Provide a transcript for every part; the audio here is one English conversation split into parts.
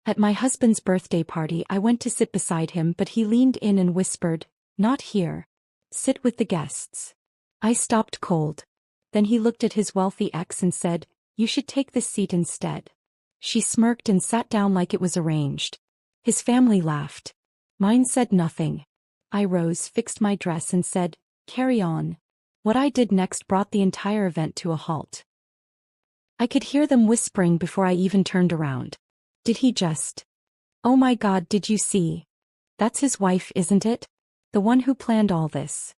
At my husband's birthday party, I went to sit beside him, but he leaned in and whispered, "Not here. Sit with the guests." I stopped cold. Then he looked at his wealthy ex and said, "You should take this seat instead." She smirked and sat down like it was arranged. His family laughed. Mine said nothing. I rose, fixed my dress and said, "Carry on." What I did next brought the entire event to a halt. I could hear them whispering before I even turned around. Did he just? Oh my God, did you see? That's his wife, isn't it? The one who planned all this.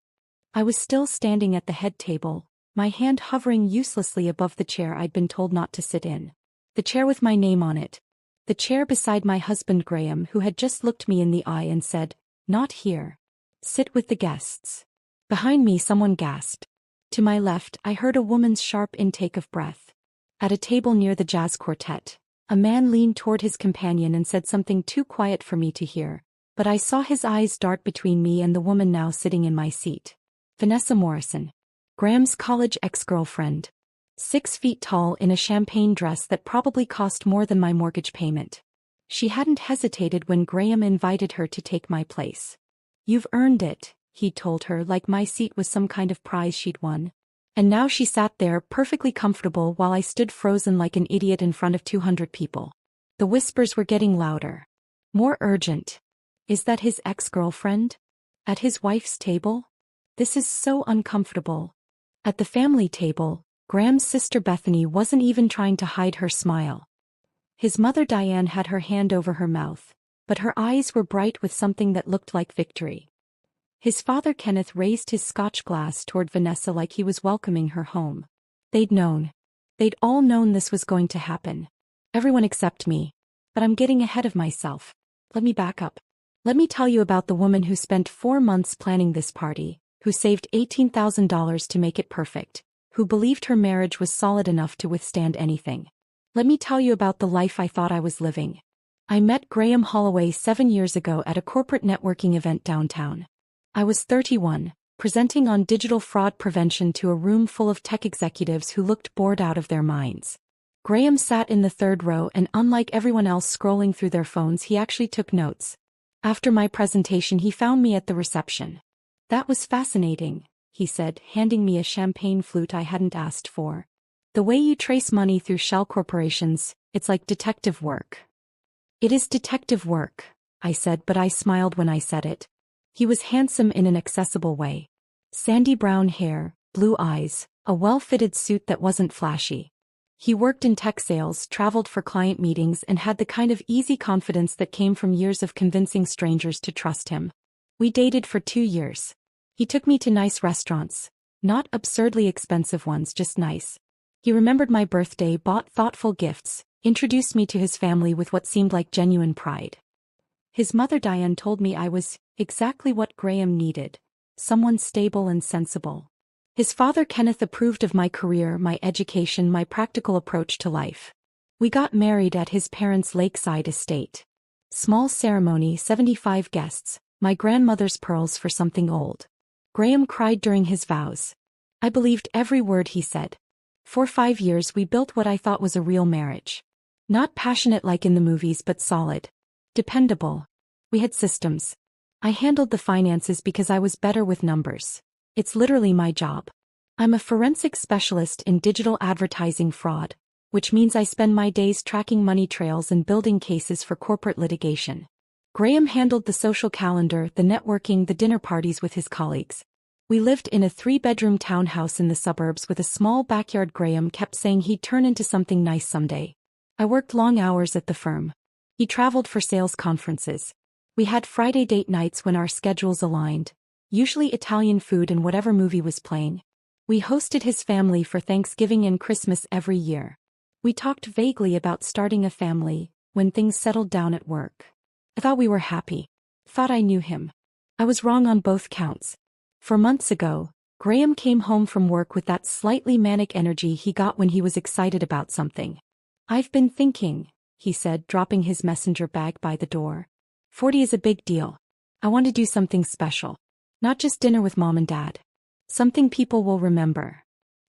I was still standing at the head table, my hand hovering uselessly above the chair I'd been told not to sit in. The chair with my name on it. The chair beside my husband Graham, who had just looked me in the eye and said, "Not here. Sit with the guests." Behind me someone gasped. To my left I heard a woman's sharp intake of breath. At a table near the jazz quartet, a man leaned toward his companion and said something too quiet for me to hear, but I saw his eyes dart between me and the woman now sitting in my seat. Vanessa Morrison. Graham's college ex-girlfriend. 6 feet tall in a champagne dress that probably cost more than my mortgage payment. She hadn't hesitated when Graham invited her to take my place. "You've earned it," he told her, like my seat was some kind of prize she'd won. And now she sat there perfectly comfortable while I stood frozen like an idiot in front of 200 people. The whispers were getting louder. More urgent. Is that his ex-girlfriend? At his wife's table? This is so uncomfortable. At the family table, Graham's sister Bethany wasn't even trying to hide her smile. His mother Diane had her hand over her mouth, but her eyes were bright with something that looked like victory. His father Kenneth raised his scotch glass toward Vanessa like he was welcoming her home. They'd known. They'd all known this was going to happen. Everyone except me. But I'm getting ahead of myself. Let me back up. Let me tell you about the woman who spent 4 months planning this party, who saved $18,000 to make it perfect, who believed her marriage was solid enough to withstand anything. Let me tell you about the life I thought I was living. I met Graham Holloway 7 years ago at a corporate networking event downtown. I was 31, presenting on digital fraud prevention to a room full of tech executives who looked bored out of their minds. Graham sat in the 3rd row, and unlike everyone else scrolling through their phones, he actually took notes. After my presentation, he found me at the reception. "That was fascinating," he said, handing me a champagne flute I hadn't asked for. "The way you trace money through shell corporations, it's like detective work." "It is detective work," I said, but I smiled when I said it. He was handsome in an accessible way. Sandy brown hair, blue eyes, a well-fitted suit that wasn't flashy. He worked in tech sales, traveled for client meetings, and had the kind of easy confidence that came from years of convincing strangers to trust him. We dated for 2 years. He took me to nice restaurants. Not absurdly expensive ones, just nice. He remembered my birthday, bought thoughtful gifts, introduced me to his family with what seemed like genuine pride. His mother Diane told me I was exactly what Graham needed, someone stable and sensible. His father Kenneth approved of my career, my education, my practical approach to life. We got married at his parents' lakeside estate. Small ceremony, 75 guests, my grandmother's pearls for something old. Graham cried during his vows. I believed every word he said. For 5 years we built what I thought was a real marriage. Not passionate like in the movies, but solid. Dependable. We had systems. I handled the finances because I was better with numbers. It's literally my job. I'm a forensic specialist in digital advertising fraud, which means I spend my days tracking money trails and building cases for corporate litigation. Graham handled the social calendar, the networking, the dinner parties with his colleagues. We lived in a 3-bedroom townhouse in the suburbs with a small backyard. Graham kept saying he'd turn into something nice someday. I worked long hours at the firm. He traveled for sales conferences. We had Friday date nights when our schedules aligned, usually Italian food and whatever movie was playing. We hosted his family for Thanksgiving and Christmas every year. We talked vaguely about starting a family when things settled down at work. I thought we were happy. Thought I knew him. I was wrong on both counts. 4 months ago, Graham came home from work with that slightly manic energy he got when he was excited about something. "I've been thinking," he said, dropping his messenger bag by the door. 40 is a big deal. I want to do something special. Not just dinner with mom and dad. Something people will remember.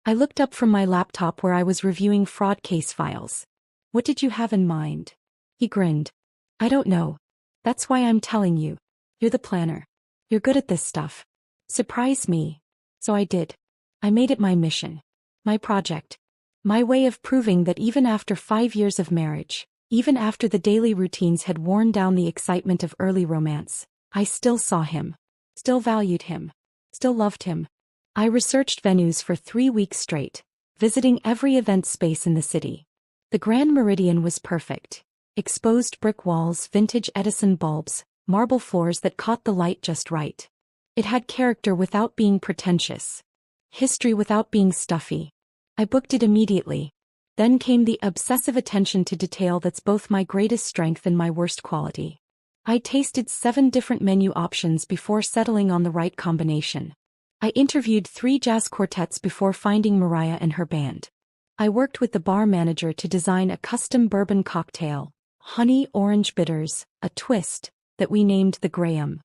I looked up from my laptop where I was reviewing fraud case files. "What did you have in mind?" He grinned. I don't know. That's why I'm telling you. You're the planner. You're good at this stuff. Surprise me. So I did. I made it my mission. My project. My way of proving that even after 5 years of marriage, even after the daily routines had worn down the excitement of early romance, I still saw him. Still valued him. Still loved him. I researched venues for 3 weeks straight, visiting every event space in the city. The Grand Meridian was perfect. Exposed brick walls, vintage Edison bulbs, marble floors that caught the light just right. It had character without being pretentious. History without being stuffy. I booked it immediately. Then came the obsessive attention to detail that's both my greatest strength and my worst quality. I tasted 7 different menu options before settling on the right combination. I interviewed 3 jazz quartets before finding Mariah and her band. I worked with the bar manager to design a custom bourbon cocktail, honey orange bitters, a twist, that we named the Graham.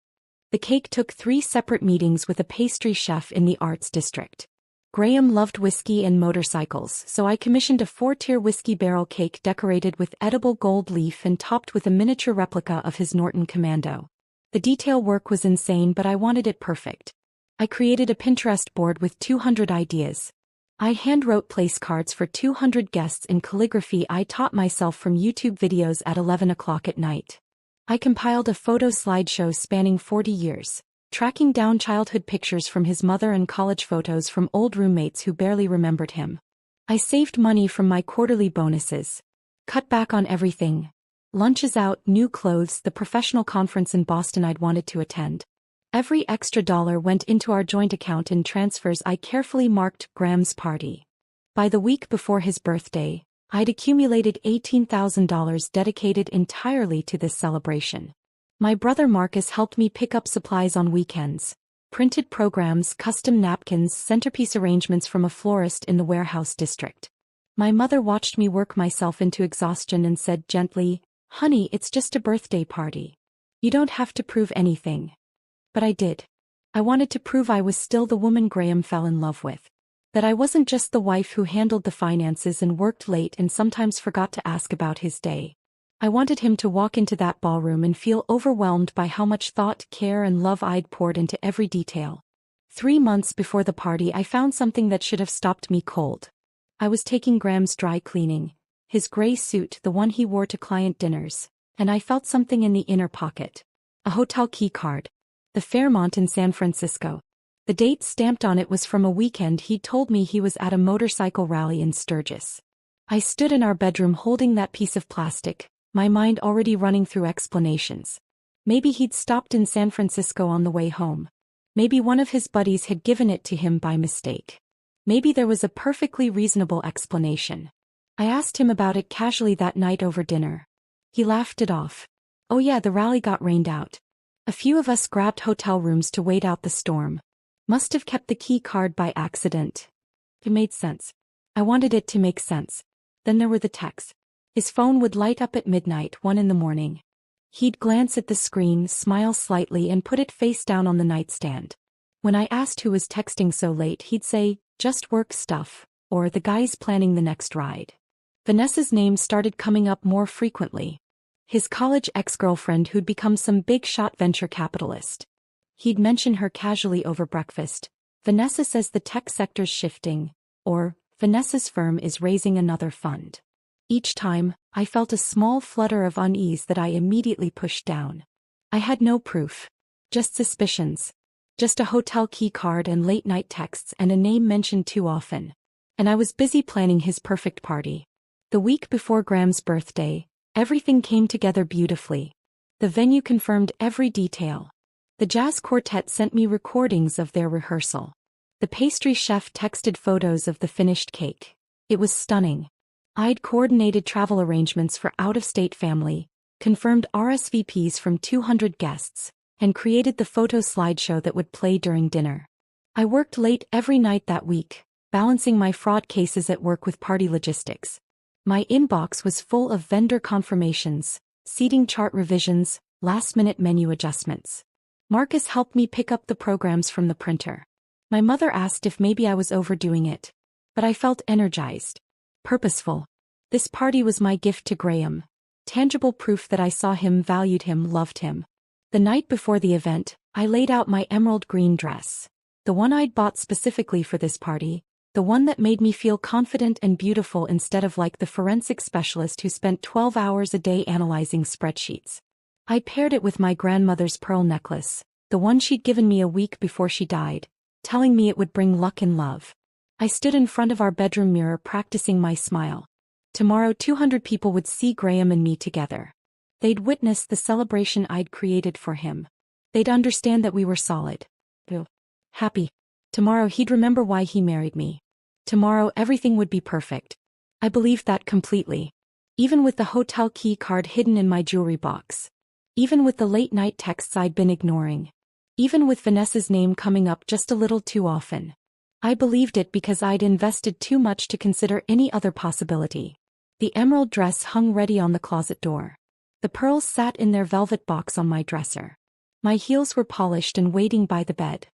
The cake took 3 separate meetings with a pastry chef in the Arts District. Graham loved whiskey and motorcycles, so I commissioned a 4-tier whiskey barrel cake decorated with edible gold leaf and topped with a miniature replica of his Norton Commando. The detail work was insane, but I wanted it perfect. I created a Pinterest board with 200 ideas. I handwrote place cards for 200 guests in calligraphy I taught myself from YouTube videos at 11 o'clock at night. I compiled a photo slideshow spanning 40 years, tracking down childhood pictures from his mother and college photos from old roommates who barely remembered him. I saved money from my quarterly bonuses. Cut back on everything. Lunches out, new clothes, the professional conference in Boston I'd wanted to attend. Every extra dollar went into our joint account in transfers I carefully marked Graham's party. By the week before his birthday, I'd accumulated $18,000 dedicated entirely to this celebration. My brother Marcus helped me pick up supplies on weekends. Printed programs, custom napkins, centerpiece arrangements from a florist in the warehouse district. My mother watched me work myself into exhaustion and said gently, "Honey, it's just a birthday party. You don't have to prove anything." But I did. I wanted to prove I was still the woman Graham fell in love with. That I wasn't just the wife who handled the finances and worked late and sometimes forgot to ask about his day. I wanted him to walk into that ballroom and feel overwhelmed by how much thought, care, and love I'd poured into every detail. 3 months before the party, I found something that should have stopped me cold. I was taking Graham's dry cleaning, his gray suit, the one he wore to client dinners, and I felt something in the inner pocket. A hotel key card. The Fairmont in San Francisco. The date stamped on it was from a weekend he'd told me he was at a motorcycle rally in Sturgis. I stood in our bedroom holding that piece of plastic, my mind already running through explanations. Maybe he'd stopped in San Francisco on the way home. Maybe one of his buddies had given it to him by mistake. Maybe there was a perfectly reasonable explanation. I asked him about it casually that night over dinner. He laughed it off. Oh yeah, the rally got rained out. A few of us grabbed hotel rooms to wait out the storm. Must have kept the key card by accident. It made sense. I wanted it to make sense. Then there were the texts. His phone would light up at midnight, 1 in the morning. He'd glance at the screen, smile slightly, and put it face down on the nightstand. When I asked who was texting so late, he'd say, "Just work stuff," or "The guy's planning the next ride." Vanessa's name started coming up more frequently. His college ex-girlfriend who'd become some big-shot venture capitalist. He'd mention her casually over breakfast. "Vanessa says the tech sector's shifting," or "Vanessa's firm is raising another fund." Each time, I felt a small flutter of unease that I immediately pushed down. I had no proof. Just suspicions. Just a hotel key card and late-night texts and a name mentioned too often. And I was busy planning his perfect party. The week before Graham's birthday, everything came together beautifully. The venue confirmed every detail. The jazz quartet sent me recordings of their rehearsal. The pastry chef texted photos of the finished cake. It was stunning. I'd coordinated travel arrangements for out-of-state family, confirmed RSVPs from 200 guests, and created the photo slideshow that would play during dinner. I worked late every night that week, balancing my fraud cases at work with party logistics. My inbox was full of vendor confirmations, seating chart revisions, last-minute menu adjustments. Marcus helped me pick up the programs from the printer. My mother asked if maybe I was overdoing it. But I felt energized. Purposeful. This party was my gift to Graham. Tangible proof that I saw him, valued him, loved him. The night before the event, I laid out my emerald green dress. The one I'd bought specifically for this party. The one that made me feel confident and beautiful instead of like the forensic specialist who spent 12 hours a day analyzing spreadsheets. I paired it with my grandmother's pearl necklace, the one she'd given me a week before she died, telling me it would bring luck and love. I stood in front of our bedroom mirror practicing my smile. Tomorrow 200 people would see Graham and me together. They'd witness the celebration I'd created for him. They'd understand that we were solid. Happy. Tomorrow he'd remember why he married me. Tomorrow everything would be perfect. I believed that completely. Even with the hotel key card hidden in my jewelry box. Even with the late-night texts I'd been ignoring. Even with Vanessa's name coming up just a little too often. I believed it because I'd invested too much to consider any other possibility. The emerald dress hung ready on the closet door. The pearls sat in their velvet box on my dresser. My heels were polished and waiting by the bed.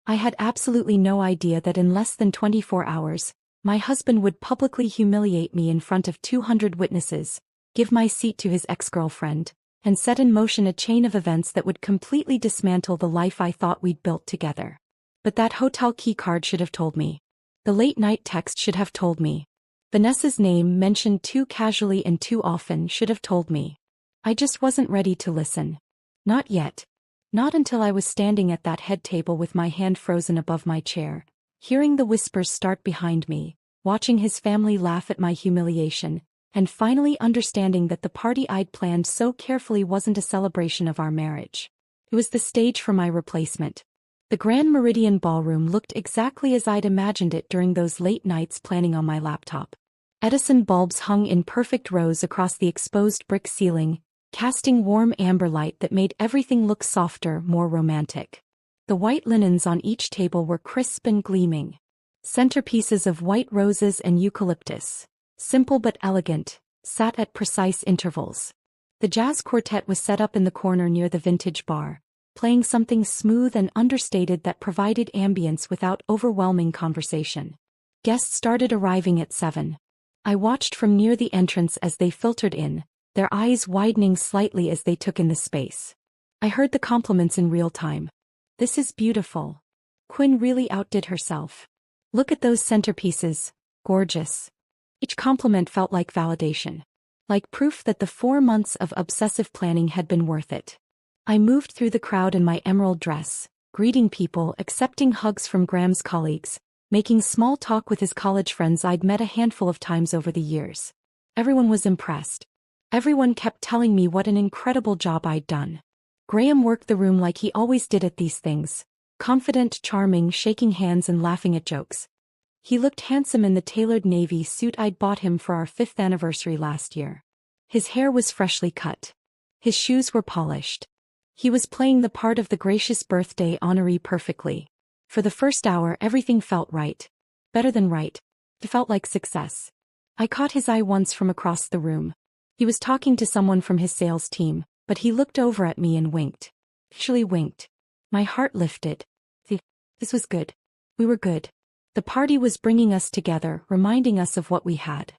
I had absolutely no idea that in less than 24 hours, my husband would publicly humiliate me in front of 200 witnesses, give my seat to his ex-girlfriend, and set in motion a chain of events that would completely dismantle the life I thought we'd built together. But that hotel key card should have told me. The late-night text should have told me. Vanessa's name mentioned too casually and too often should have told me. I just wasn't ready to listen. Not yet. Not until I was standing at that head table with my hand frozen above my chair, hearing the whispers start behind me, watching his family laugh at my humiliation, and finally understanding that the party I'd planned so carefully wasn't a celebration of our marriage. It was the stage for my replacement. The Grand Meridian Ballroom looked exactly as I'd imagined it during those late nights planning on my laptop. Edison bulbs hung in perfect rows across the exposed brick ceiling, casting warm amber light that made everything look softer, more romantic. The white linens on each table were crisp and gleaming. Centerpieces of white roses and eucalyptus, simple but elegant, sat at precise intervals. The jazz quartet was set up in the corner near the vintage bar, playing something smooth and understated that provided ambience without overwhelming conversation. Guests started arriving at 7. I watched from near the entrance as they filtered in, their eyes widening slightly as they took in the space. I heard the compliments in real time. "This is beautiful. Quinn really outdid herself. Look at those centerpieces, gorgeous." Each compliment felt like validation. Like proof that the 4 months of obsessive planning had been worth it. I moved through the crowd in my emerald dress, greeting people, accepting hugs from Graham's colleagues, making small talk with his college friends I'd met a handful of times over the years. Everyone was impressed. Everyone kept telling me what an incredible job I'd done. Graham worked the room like he always did at these things, confident, charming, shaking hands and laughing at jokes. He looked handsome in the tailored navy suit I'd bought him for our 5th anniversary last year. His hair was freshly cut. His shoes were polished. He was playing the part of the gracious birthday honoree perfectly. For the first hour everything felt right. Better than right. It felt like success. I caught his eye once from across the room. He was talking to someone from his sales team, but he looked over at me and winked. Actually winked. My heart lifted. This was good. We were good. The party was bringing us together, reminding us of what we had.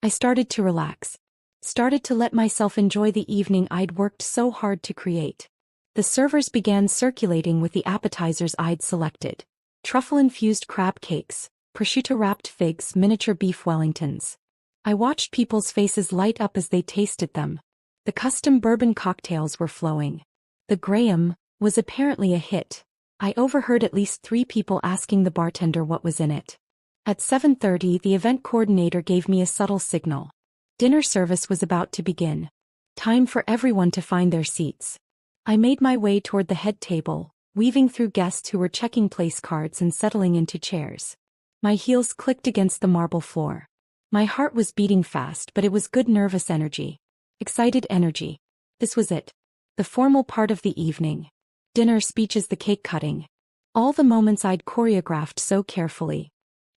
I started to relax. Started to let myself enjoy the evening I'd worked so hard to create. The servers began circulating with the appetizers I'd selected. Truffle-infused crab cakes, prosciutto-wrapped figs, miniature beef Wellingtons. I watched people's faces light up as they tasted them. The custom bourbon cocktails were flowing. The Graham was apparently a hit. I overheard at least 3 people asking the bartender what was in it. At 7:30, the event coordinator gave me a subtle signal. Dinner service was about to begin. Time for everyone to find their seats. I made my way toward the head table, weaving through guests who were checking place cards and settling into chairs. My heels clicked against the marble floor. My heart was beating fast, but it was good nervous energy. Excited energy. This was it. The formal part of the evening. Dinner, speeches, the cake cutting. All the moments I'd choreographed so carefully.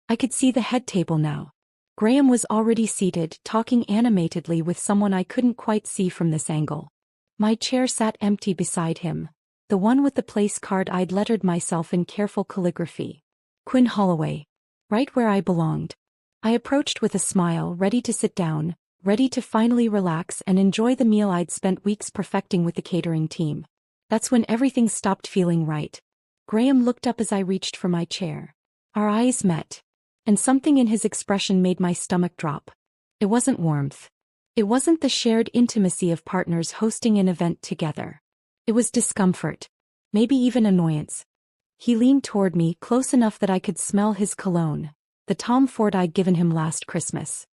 I could see the head table now. Graham was already seated, talking animatedly with someone I couldn't quite see from this angle. My chair sat empty beside him, the one with the place card I'd lettered myself in careful calligraphy. Quinn Holloway. Right where I belonged. I approached with a smile, ready to sit down, ready to finally relax and enjoy the meal I'd spent weeks perfecting with the catering team. That's when everything stopped feeling right. Graham looked up as I reached for my chair. Our eyes met. And something in his expression made my stomach drop. It wasn't warmth. It wasn't the shared intimacy of partners hosting an event together. It was discomfort. Maybe even annoyance. He leaned toward me close enough that I could smell his cologne, the Tom Ford I'd given him last Christmas.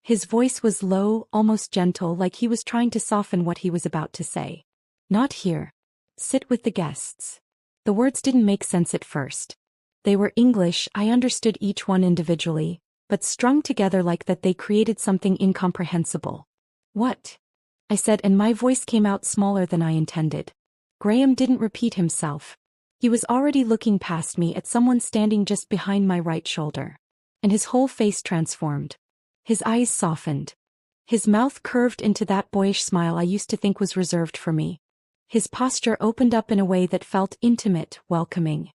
His voice was low, almost gentle, like he was trying to soften what he was about to say. Not here. Sit with the guests. The words didn't make sense at first. They were English, I understood each one individually, but strung together like that they created something incomprehensible. What? I said, and my voice came out smaller than I intended. Graham didn't repeat himself. He was already looking past me at someone standing just behind my right shoulder. And his whole face transformed. His eyes softened. His mouth curved into that boyish smile I used to think was reserved for me. His posture opened up in a way that felt intimate, welcoming.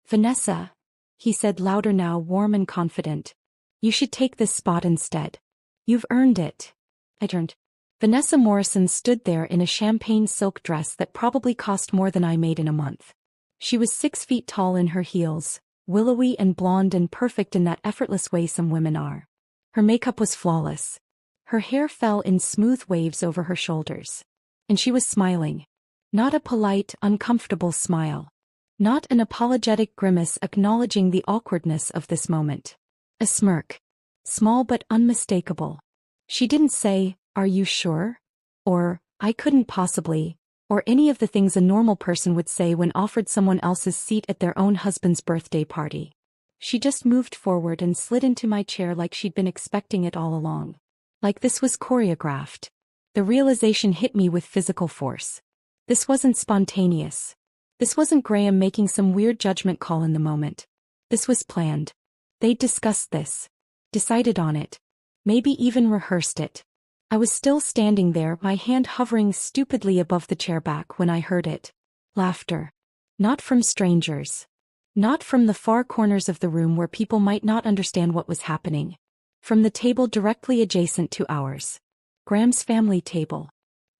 Vanessa, he said louder now, warm and confident. You should take this spot instead. You've earned it. I turned. Vanessa Morrison stood there in a champagne silk dress that probably cost more than I made in a month. She was 6 feet tall in her heels, willowy and blonde and perfect in that effortless way some women are. Her makeup was flawless. Her hair fell in smooth waves over her shoulders. And she was smiling. Not a polite, uncomfortable smile. Not an apologetic grimace acknowledging the awkwardness of this moment. A smirk. Small but unmistakable. She didn't say, "Are you sure?" Or, "I couldn't possibly," or any of the things a normal person would say when offered someone else's seat at their own husband's birthday party. She just moved forward and slid into my chair like she'd been expecting it all along. Like this was choreographed. The realization hit me with physical force. This wasn't spontaneous. This wasn't Graham making some weird judgment call in the moment. This was planned. They'd discussed this. Decided on it. Maybe even rehearsed it. I was still standing there, my hand hovering stupidly above the chair back when I heard it. Laughter. Not from strangers. Not from the far corners of the room where people might not understand what was happening. From the table directly adjacent to ours. Graham's family table.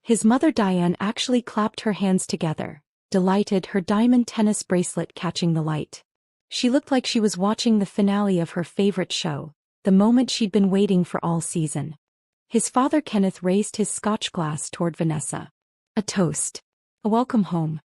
His mother Diane actually clapped her hands together, delighted, her diamond tennis bracelet catching the light. She looked like she was watching the finale of her favorite show, the moment she'd been waiting for all season. His father Kenneth raised his scotch glass toward Vanessa. A toast. A welcome home.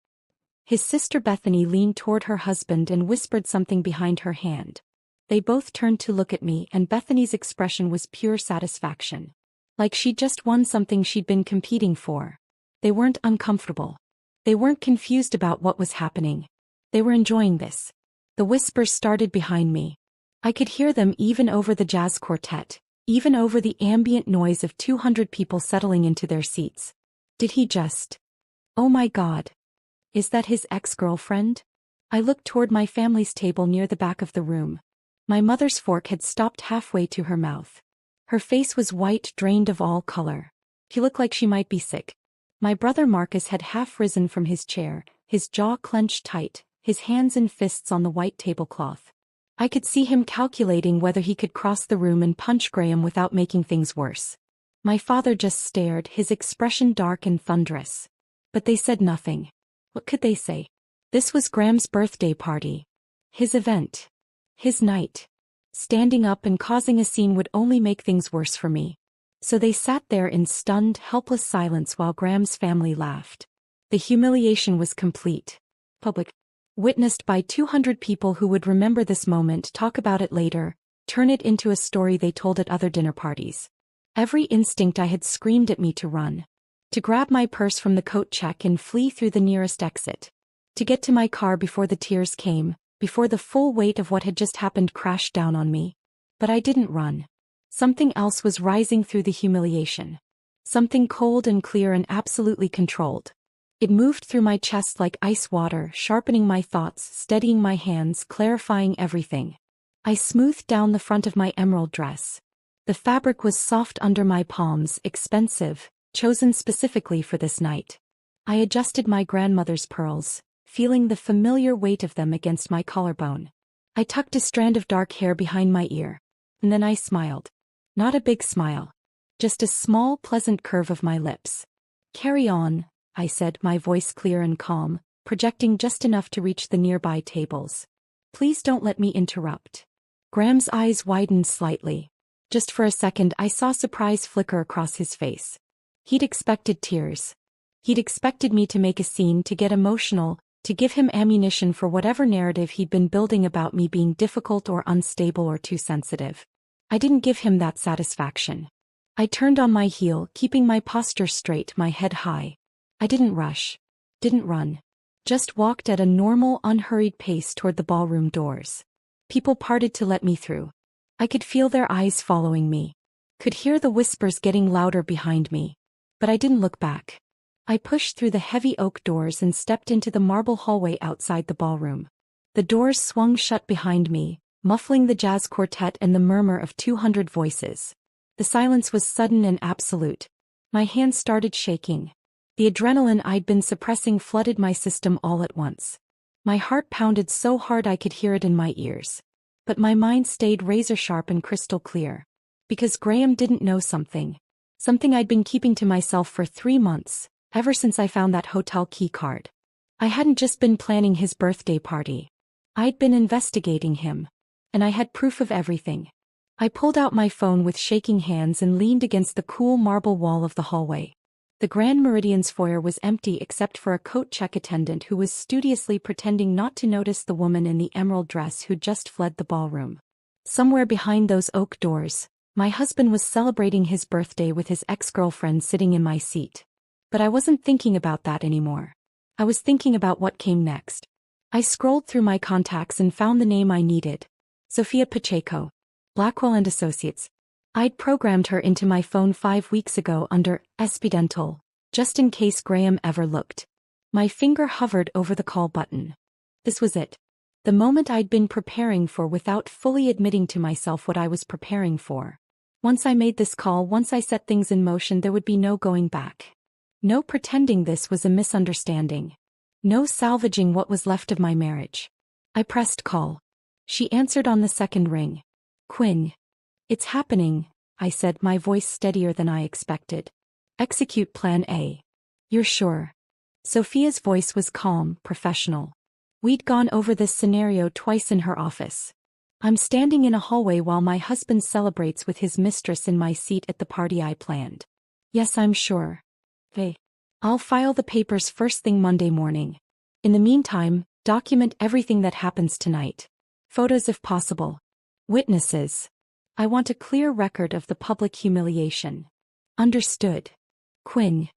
His sister Bethany leaned toward her husband and whispered something behind her hand. They both turned to look at me, and Bethany's expression was pure satisfaction. Like she'd just won something she'd been competing for. They weren't uncomfortable. They weren't confused about what was happening. They were enjoying this. The whispers started behind me. I could hear them even over the jazz quartet, even over the ambient noise of 200 people settling into their seats. Did he just... Oh my God. Is that his ex-girlfriend? I looked toward my family's table near the back of the room. My mother's fork had stopped halfway to her mouth. Her face was white, drained of all color. She looked like she might be sick. My brother Marcus had half risen from his chair, his jaw clenched tight, his hands in fists on the white tablecloth. I could see him calculating whether he could cross the room and punch Graham without making things worse. My father just stared, his expression dark and thunderous. But they said nothing. What could they say? This was Graham's birthday party. His event. His night. Standing up and causing a scene would only make things worse for me. So they sat there in stunned, helpless silence while Graham's family laughed. The humiliation was complete. Public. Witnessed by 200 people who would remember this moment, talk about it later, turn it into a story they told at other dinner parties. Every instinct I had screamed at me to run. To grab my purse from the coat check and flee through the nearest exit. To get to my car before the tears came, before the full weight of what had just happened crashed down on me. But I didn't run. Something else was rising through the humiliation. Something cold and clear and absolutely controlled. It moved through my chest like ice water, sharpening my thoughts, steadying my hands, clarifying everything. I smoothed down the front of my emerald dress. The fabric was soft under my palms, expensive, chosen specifically for this night. I adjusted my grandmother's pearls, feeling the familiar weight of them against my collarbone. I tucked a strand of dark hair behind my ear. And then I smiled. Not a big smile. just a small, pleasant curve of my lips. "Carry on," I said, my voice clear and calm, projecting just enough to reach the nearby tables. "Please don't let me interrupt." Graham's eyes widened slightly. Just for a second I saw surprise flicker across his face. He'd expected tears. He'd expected me to make a scene, to get emotional, to give him ammunition for whatever narrative he'd been building about me being difficult or unstable or too sensitive. I didn't give him that satisfaction. I turned on my heel, keeping my posture straight, my head high. I didn't rush. Didn't run. Just walked at a normal, unhurried pace toward the ballroom doors. People parted to let me through. I could feel their eyes following me. Could hear the whispers getting louder behind me. But I didn't look back. I pushed through the heavy oak doors and stepped into the marble hallway outside the ballroom. The doors swung shut behind me, muffling the jazz quartet and the murmur of 200 voices. The silence was sudden and absolute. My hands started shaking. The adrenaline I'd been suppressing flooded my system all at once. My heart pounded so hard I could hear it in my ears. But my mind stayed razor-sharp and crystal clear. Because Graham didn't know something. Something I'd been keeping to myself for 3 months, ever since I found that hotel key card. I hadn't just been planning his birthday party. I'd been investigating him. And I had proof of everything. I pulled out my phone with shaking hands and leaned against the cool marble wall of the hallway. The Grand Meridian's foyer was empty except for a coat check attendant who was studiously pretending not to notice the woman in the emerald dress who'd just fled the ballroom. Somewhere behind those oak doors, my husband was celebrating his birthday with his ex-girlfriend sitting in my seat. But I wasn't thinking about that anymore. I was thinking about what came next. I scrolled through my contacts and found the name I needed. Sophia Pacheco. Blackwell & Associates. I'd programmed her into my phone 5 weeks ago under Espidental, just in case Graham ever looked. My finger hovered over the call button. This was it. The moment I'd been preparing for without fully admitting to myself what I was preparing for. Once I made this call, once I set things in motion, there would be no going back. No pretending this was a misunderstanding. No salvaging what was left of my marriage. I pressed call. She answered on the second ring. "Quinn. It's happening," I said, my voice steadier than I expected. "Execute Plan A." "You're sure?" Sophia's voice was calm, professional. We'd gone over this scenario twice in her office. "I'm standing in a hallway while my husband celebrates with his mistress in my seat at the party I planned." "Yes, I'm sure." "Hey. I'll file the papers first thing Monday morning. In the meantime, document everything that happens tonight. Photos if possible. Witnesses. I want a clear record of the public humiliation." "Understood." "Quinn."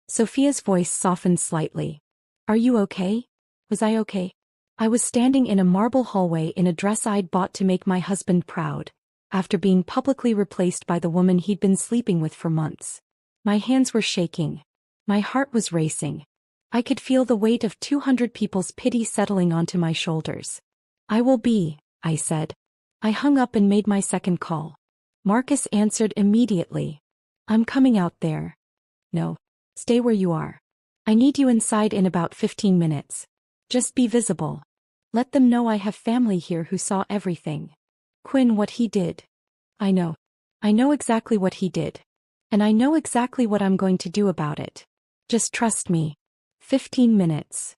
Sophia's voice softened slightly. "Are you okay?" Was I okay? I was standing in a marble hallway in a dress I'd bought to make my husband proud, after being publicly replaced by the woman he'd been sleeping with for months. My hands were shaking. My heart was racing. I could feel the weight of 200 people's pity settling onto my shoulders. "I will be," I said. I hung up and made my second call. Marcus answered immediately. "I'm coming out there." "No. Stay where you are. I need you inside in about 15 minutes. Just be visible. Let them know I have family here who saw everything." "Quinn, what he did." "I know. I know exactly what he did. And I know exactly what I'm going to do about it. Just trust me." 15 minutes.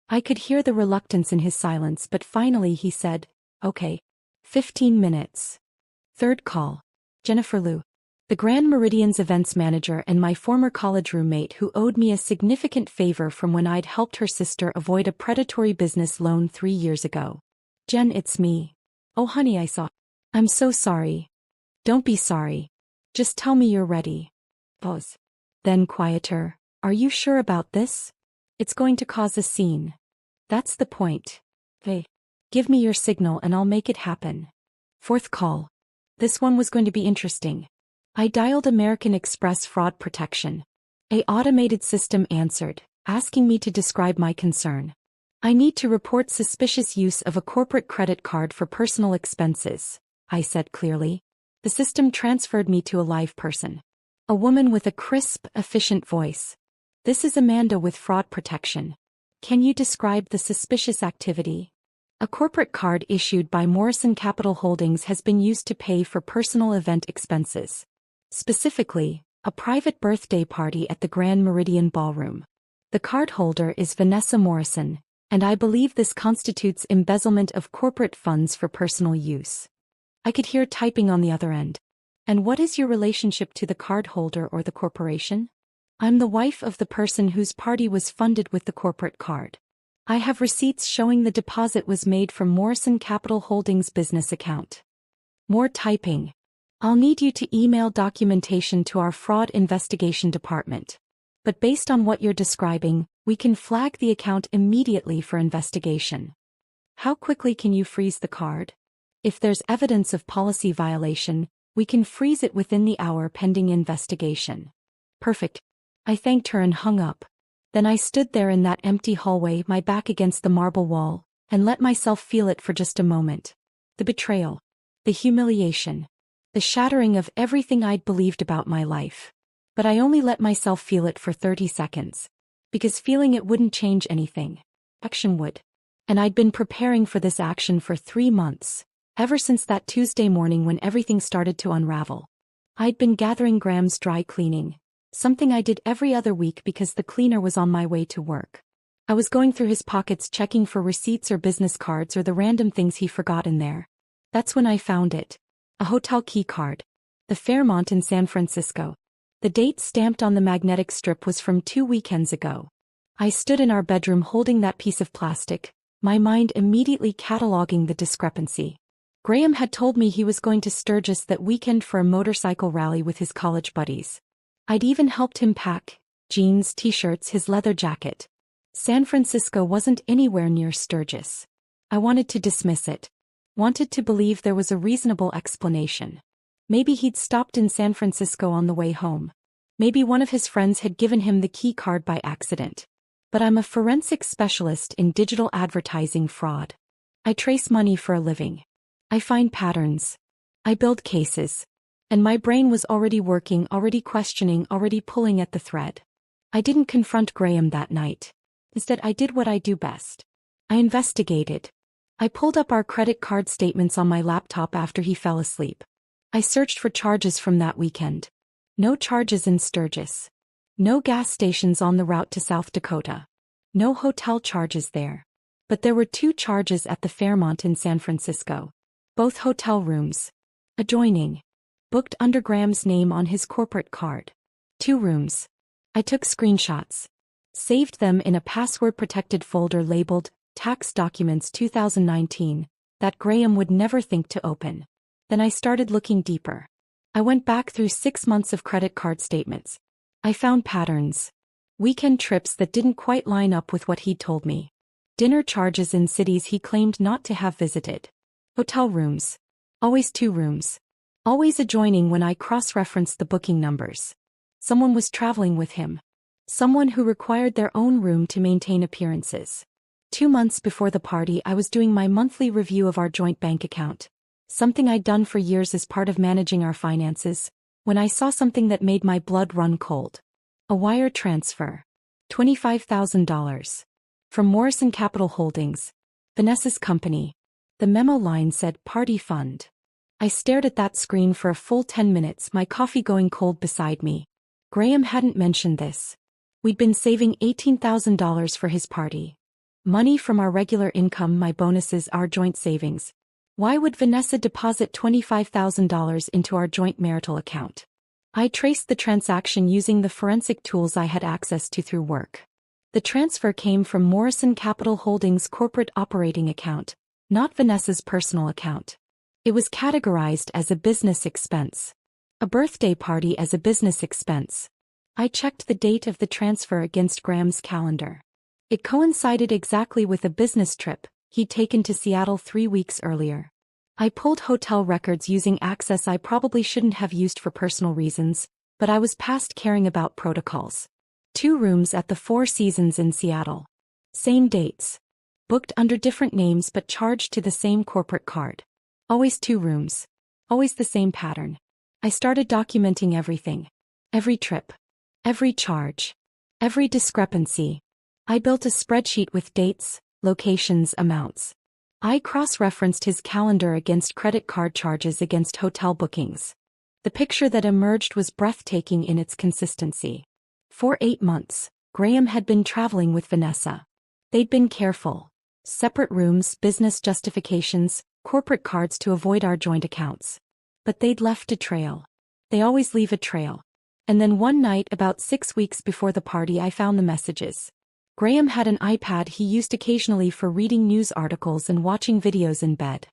I could hear the reluctance in his silence, but finally he said, "Okay. 15 minutes. Third call. Jennifer Liu. The Grand Meridian's events manager and my former college roommate who owed me a significant favor from when I'd helped her sister avoid a predatory business loan 3 years ago. "Jen, it's me." "Oh honey, I saw." "I'm so sorry." "Don't be sorry. Just tell me you're ready." Pause. Then quieter. "Are you sure about this? It's going to cause a scene." "That's the point." "Hey. Give me your signal and I'll make it happen." Fourth call. This one was going to be interesting. I dialed American Express Fraud Protection. A automated system answered, asking me to describe my concern. "I need to report suspicious use of a corporate credit card for personal expenses," I said clearly. The system transferred me to a live person. A woman with a crisp, efficient voice. "This is Amanda with Fraud Protection. Can you describe the suspicious activity?" "A corporate card issued by Morrison Capital Holdings has been used to pay for personal event expenses." Specifically, a private birthday party at the Grand Meridian Ballroom. The cardholder is Vanessa Morrison, and I believe this constitutes embezzlement of corporate funds for personal use. I could hear typing on the other end. And what is your relationship to the cardholder or the corporation? I'm the wife of the person whose party was funded with the corporate card. I have receipts showing the deposit was made from Morrison Capital Holdings business account. More typing. I'll need you to email documentation to our fraud investigation department. But based on what you're describing, we can flag the account immediately for investigation. How quickly can you freeze the card? If there's evidence of policy violation, we can freeze it within the hour pending investigation. Perfect. I thanked her and hung up. Then I stood there in that empty hallway, my back against the marble wall, and let myself feel it for just a moment. The betrayal. The humiliation. The shattering of everything I'd believed about my life. But I only let myself feel it for 30 seconds. Because feeling it wouldn't change anything. Action would. And I'd been preparing for this action for 3 months. Ever since that Tuesday morning when everything started to unravel. I'd been gathering Graham's dry cleaning, something I did every other week because the cleaner was on my way to work. I was going through his pockets checking for receipts or business cards or the random things he forgot in there. That's when I found it. A hotel key card. The Fairmont in San Francisco. The date stamped on the magnetic strip was from 2 weekends ago. I stood in our bedroom holding that piece of plastic, my mind immediately cataloging the discrepancy. Graham had told me he was going to Sturgis that weekend for a motorcycle rally with his college buddies. I'd even helped him pack jeans, t-shirts, his leather jacket. San Francisco wasn't anywhere near Sturgis. I wanted to dismiss it. Wanted to believe there was a reasonable explanation. Maybe he'd stopped in San Francisco on the way home. Maybe one of his friends had given him the key card by accident. But I'm a forensic specialist in digital advertising fraud. I trace money for a living. I find patterns. I build cases. And my brain was already working, already questioning, already pulling at the thread. I didn't confront Graham that night. Instead, I did what I do best. I investigated. I pulled up our credit card statements on my laptop after he fell asleep. I searched for charges from that weekend. No charges in Sturgis. No gas stations on the route to South Dakota. No hotel charges there. But there were 2 charges at the Fairmont in San Francisco. Both hotel rooms. Adjoining. Booked under Graham's name on his corporate card. 2 rooms. I took screenshots. Saved them in a password-protected folder labeled, Tax Documents 2019, that Graham would never think to open. Then I started looking deeper. I went back through 6 months of credit card statements. I found patterns. Weekend trips that didn't quite line up with what he'd told me. Dinner charges in cities he claimed not to have visited. Hotel rooms. Always 2 rooms. Always adjoining when I cross-referenced the booking numbers. Someone was traveling with him. Someone who required their own room to maintain appearances. 2 months before the party, I was doing my monthly review of our joint bank account. Something I'd done for years as part of managing our finances, when I saw something that made my blood run cold. A wire transfer. $25,000. From Morrison Capital Holdings, Vanessa's company. The memo line said Party Fund. I stared at that screen for a full 10 minutes, my coffee going cold beside me. Graham hadn't mentioned this. We'd been saving $18,000 for his party. Money from our regular income, my bonuses, our joint savings. Why would Vanessa deposit $25,000 into our joint marital account? I traced the transaction using the forensic tools I had access to through work. The transfer came from Morrison Capital Holdings' corporate operating account, not Vanessa's personal account. It was categorized as a business expense. A birthday party as a business expense. I checked the date of the transfer against Graham's calendar. It coincided exactly with a business trip he'd taken to Seattle 3 weeks earlier. I pulled hotel records using access I probably shouldn't have used for personal reasons, but I was past caring about protocols. 2 rooms at the Four Seasons in Seattle. Same dates. Booked under different names but charged to the same corporate card. Always 2 rooms. Always the same pattern. I started documenting everything. Every trip. Every charge. Every discrepancy. I built a spreadsheet with dates, locations, amounts. I cross-referenced his calendar against credit card charges against hotel bookings. The picture that emerged was breathtaking in its consistency. For 8 months, Graham had been traveling with Vanessa. They'd been careful. Separate rooms, business justifications, corporate cards to avoid our joint accounts. But they'd left a trail. They always leave a trail. And then one night about 6 weeks before the party I found the messages. Graham had an iPad he used occasionally for reading news articles and watching videos in bed.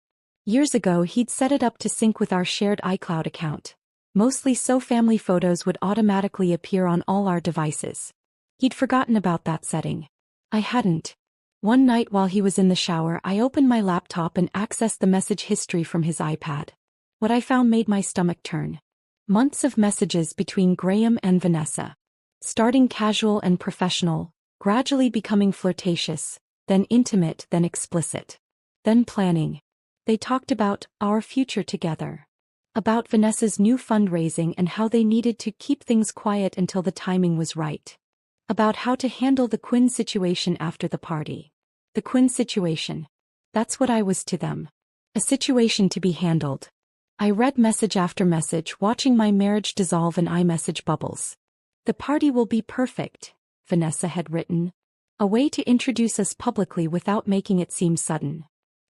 Years ago he'd set it up to sync with our shared iCloud account. Mostly so family photos would automatically appear on all our devices. He'd forgotten about that setting. I hadn't. One night while he was in the shower I opened my laptop and accessed the message history from his iPad. What I found made my stomach turn. Months of messages between Graham and Vanessa. Starting casual and professional, gradually becoming flirtatious, then intimate, then explicit. Then planning. They talked about our future together. About Vanessa's new fundraising and how they needed to keep things quiet until the timing was right. About how to handle the Quinn situation after the party. The Quinn situation. That's what I was to them. A situation to be handled. I read message after message, watching my marriage dissolve in iMessage bubbles. The party will be perfect, Vanessa had written. A way to introduce us publicly without making it seem sudden.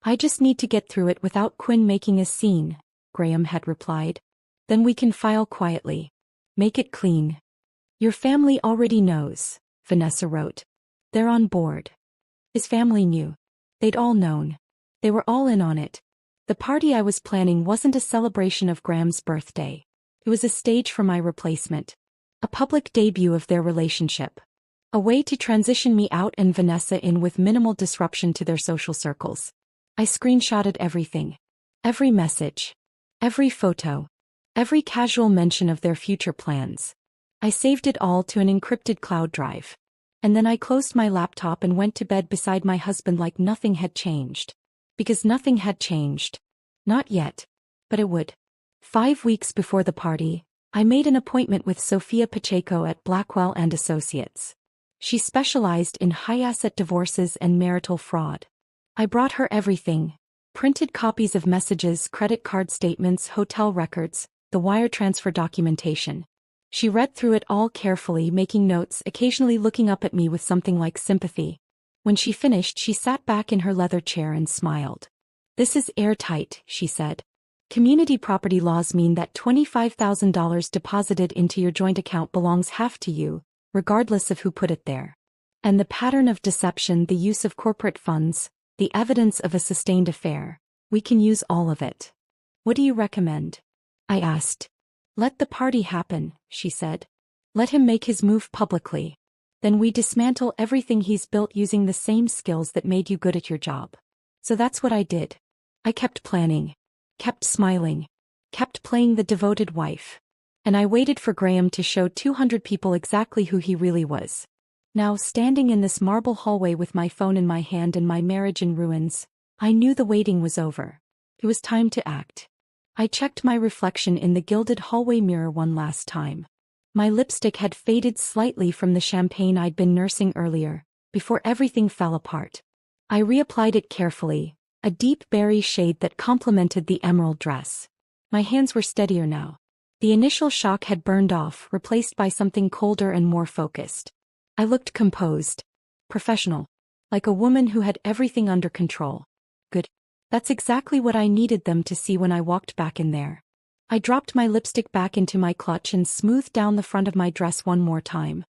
I just need to get through it without Quinn making a scene, Graham had replied. Then we can file quietly. Make it clean. Your family already knows, Vanessa wrote. They're on board. His family knew. They'd all known. They were all in on it. The party I was planning wasn't a celebration of Graham's birthday. It was a stage for my replacement. A public debut of their relationship. A way to transition me out and Vanessa in with minimal disruption to their social circles. I screenshotted everything. Every message. Every photo. Every casual mention of their future plans. I saved it all to an encrypted cloud drive. And then I closed my laptop and went to bed beside my husband like nothing had changed. Because nothing had changed. Not yet. But it would. 5 weeks before the party, I made an appointment with Sophia Pacheco at Blackwell & Associates. She specialized in high-asset divorces and marital fraud. I brought her everything. Printed copies of messages, credit card statements, hotel records, the wire transfer documentation. She read through it all carefully, making notes, occasionally looking up at me with something like sympathy. When she finished, she sat back in her leather chair and smiled. This is airtight, she said. Community property laws mean that $25,000 deposited into your joint account belongs half to you, regardless of who put it there. And the pattern of deception, the use of corporate funds, the evidence of a sustained affair, we can use all of it. What do you recommend? I asked. Let the party happen, she said. Let him make his move publicly. Then we dismantle everything he's built using the same skills that made you good at your job. So that's what I did. I kept planning. Kept smiling. Kept playing the devoted wife. And I waited for Graham to show 200 people exactly who he really was. Now, standing in this marble hallway with my phone in my hand and my marriage in ruins, I knew the waiting was over. It was time to act. I checked my reflection in the gilded hallway mirror one last time. My lipstick had faded slightly from the champagne I'd been nursing earlier, before everything fell apart. I reapplied it carefully, a deep berry shade that complemented the emerald dress. My hands were steadier now. The initial shock had burned off, replaced by something colder and more focused. I looked composed. Professional. Like a woman who had everything under control. Good. That's exactly what I needed them to see when I walked back in there. I dropped my lipstick back into my clutch and smoothed down the front of my dress one more time.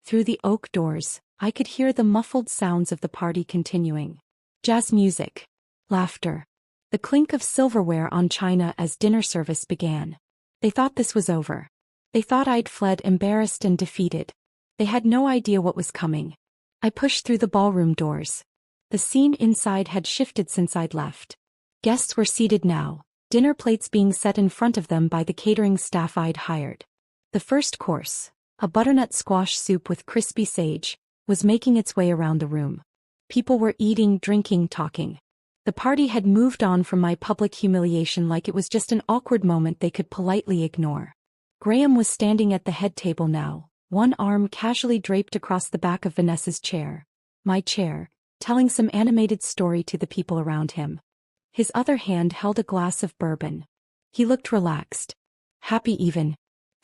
Through the oak doors, I could hear the muffled sounds of the party continuing. Jazz music. Laughter. The clink of silverware on china as dinner service began. They thought this was over. They thought I'd fled embarrassed and defeated. They had no idea what was coming. I pushed through the ballroom doors. The scene inside had shifted since I'd left. Guests were seated now, dinner plates being set in front of them by the catering staff I'd hired. The first course, a butternut squash soup with crispy sage, was making its way around the room. People were eating, drinking, talking. The party had moved on from my public humiliation like it was just an awkward moment they could politely ignore. Graham was standing at the head table now, one arm casually draped across the back of Vanessa's chair, my chair, telling some animated story to the people around him. His other hand held a glass of bourbon. He looked relaxed. Happy even.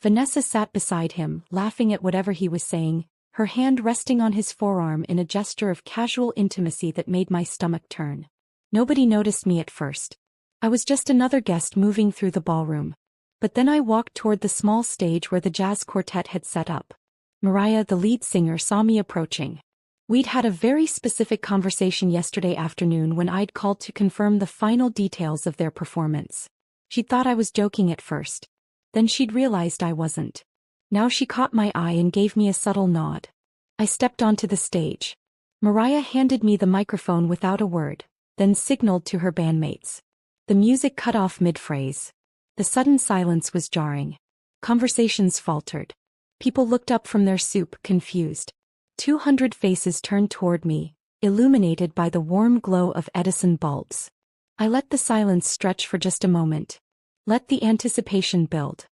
Vanessa sat beside him, laughing at whatever he was saying, her hand resting on his forearm in a gesture of casual intimacy that made my stomach turn. Nobody noticed me at first. I was just another guest moving through the ballroom. But then I walked toward the small stage where the jazz quartet had set up. Mariah, the lead singer, saw me approaching. We'd had a very specific conversation yesterday afternoon when I'd called to confirm the final details of their performance. She'd thought I was joking at first. Then she'd realized I wasn't. Now she caught my eye and gave me a subtle nod. I stepped onto the stage. Mariah handed me the microphone without a word, then signaled to her bandmates. The music cut off mid-phrase. The sudden silence was jarring. Conversations faltered. People looked up from their soup, confused. 200 faces turned toward me, illuminated by the warm glow of Edison bulbs. I let the silence stretch for just a moment. Let the anticipation build.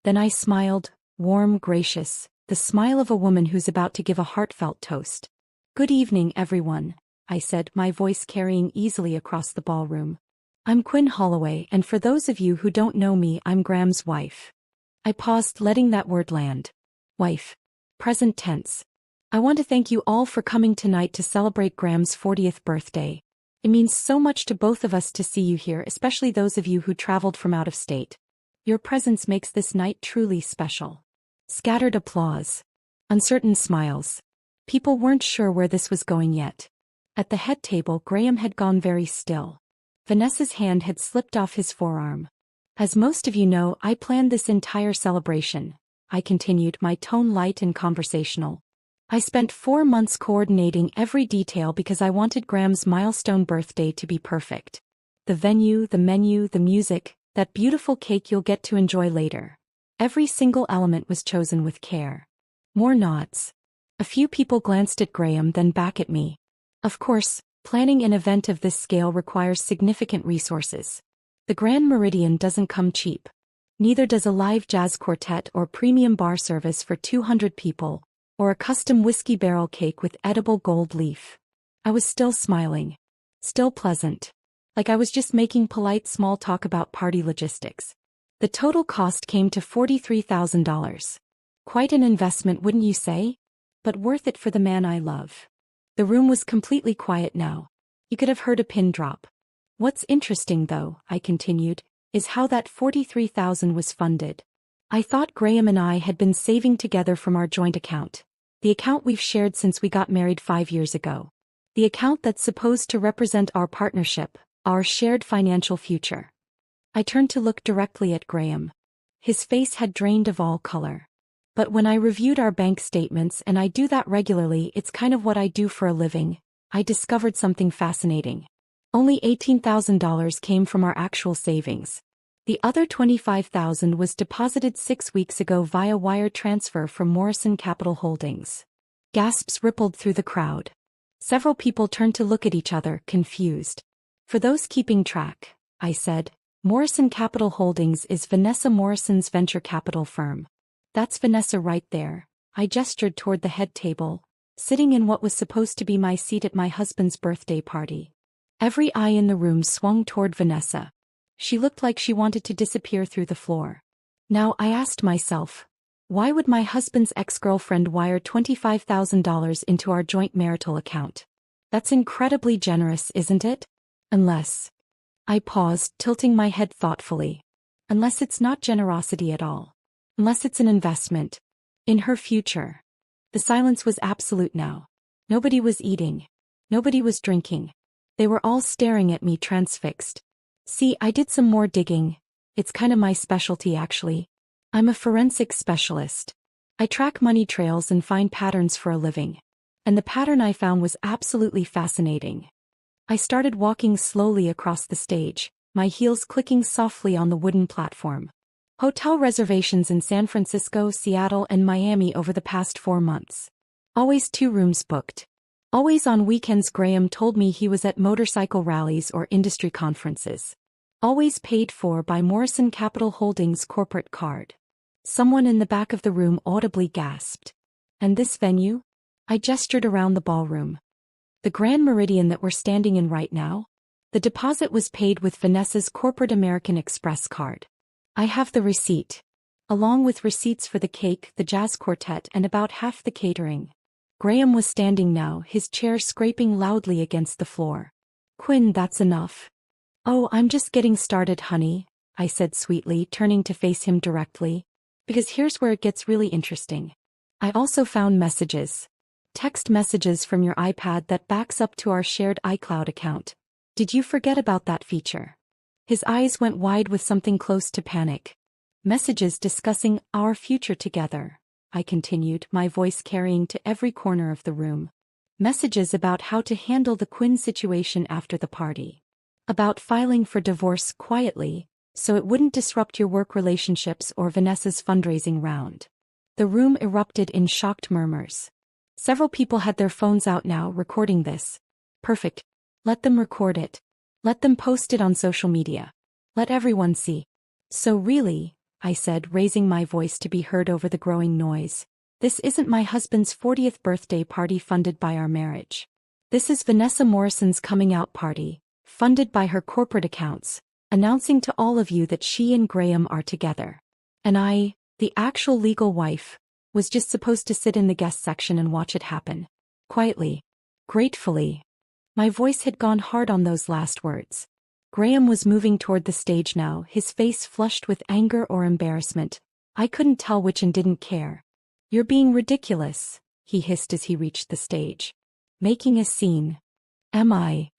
Then I smiled, warm, gracious, the smile of a woman who's about to give a heartfelt toast. "Good evening, everyone," I said, my voice carrying easily across the ballroom. "I'm Quinn Holloway, and for those of you who don't know me, I'm Graham's wife." I paused, letting that word land. Wife. Present tense. "I want to thank you all for coming tonight to celebrate Graham's 40th birthday. It means so much to both of us to see you here, especially those of you who traveled from out of state. Your presence makes this night truly special." Scattered applause. Uncertain smiles. People weren't sure where this was going yet. At the head table, Graham had gone very still. Vanessa's hand had slipped off his forearm. "As most of you know, I planned this entire celebration," I continued, my tone light and conversational. "I spent 4 months coordinating every detail because I wanted Graham's milestone birthday to be perfect. The venue, the menu, the music, that beautiful cake you'll get to enjoy later. Every single element was chosen with care." More nods. A few people glanced at Graham, then back at me. Of course, planning an event of this scale requires significant resources. The Grand Meridian doesn't come cheap. Neither does a live jazz quartet or premium bar service for 200 people, or a custom whiskey barrel cake with edible gold leaf. I was still smiling. Still pleasant. Like I was just making polite small talk about party logistics. The total cost came to $43,000. Quite an investment, wouldn't you say? But worth it for the man I love. The room was completely quiet now. You could have heard a pin drop. "What's interesting though," I continued, "is how that $43,000 was funded. I thought Graham and I had been saving together from our joint account. The account we've shared since we got married 5 years ago. The account that's supposed to represent our partnership, our shared financial future." I turned to look directly at Graham. His face had drained of all color. "But when I reviewed our bank statements, and I do that regularly, it's kind of what I do for a living, I discovered something fascinating. Only $18,000 came from our actual savings. The other $25,000 was deposited 6 weeks ago via wire transfer from Morrison Capital Holdings." Gasps rippled through the crowd. Several people turned to look at each other, confused. "For those keeping track," I said, "Morrison Capital Holdings is Vanessa Morrison's venture capital firm. That's Vanessa right there." I gestured toward the head table, sitting in what was supposed to be my seat at my husband's birthday party. Every eye in the room swung toward Vanessa. She looked like she wanted to disappear through the floor. Now I asked myself, why would my husband's ex-girlfriend wire $25,000 into our joint marital account? That's incredibly generous, isn't it? Unless... I paused, tilting my head thoughtfully. Unless it's not generosity at all. Unless it's an investment. In her future. The silence was absolute now. Nobody was eating. Nobody was drinking. They were all staring at me transfixed. See, I did some more digging. It's kind of my specialty actually. I'm a forensic specialist. I track money trails and find patterns for a living. And the pattern I found was absolutely fascinating. I started walking slowly across the stage, my heels clicking softly on the wooden platform. Hotel reservations in San Francisco, Seattle, and Miami over the past 4 months. Always 2 rooms booked. Always on weekends. Graham told me he was at motorcycle rallies or industry conferences. Always paid for by Morrison Capital Holdings corporate card. Someone in the back of the room audibly gasped. "And this venue?" I gestured around the ballroom. "The Grand Meridian that we're standing in right now? The deposit was paid with Vanessa's corporate American Express card. I have the receipt." along with receipts for the cake, the jazz quartet, and about half the catering. Graham was standing now, his chair scraping loudly against the floor. "Quinn, that's enough." "Oh, I'm just getting started, honey," I said sweetly, turning to face him directly. "Because here's where it gets really interesting. I also found messages. Text messages from your iPad that backs up to our shared iCloud account. Did you forget about that feature?" His eyes went wide with something close to panic. "Messages discussing our future together," I continued, my voice carrying to every corner of the room. "Messages about how to handle the Quinn situation after the party. About filing for divorce quietly, so it wouldn't disrupt your work relationships or Vanessa's fundraising round." The room erupted in shocked murmurs. Several people had their phones out now, recording this. Perfect. Let them record it. Let them post it on social media. Let everyone see. "So really," I said, raising my voice to be heard over the growing noise, "this isn't my husband's 40th birthday party funded by our marriage. This is Vanessa Morrison's coming out party, funded by her corporate accounts, announcing to all of you that she and Graham are together. And I, the actual legal wife, was just supposed to sit in the guest section and watch it happen. Quietly. Gratefully." My voice had gone hard on those last words. Graham was moving toward the stage now, his face flushed with anger or embarrassment. I couldn't tell which and didn't care. "You're being ridiculous," he hissed as he reached the stage. "Making a scene." "Am I?"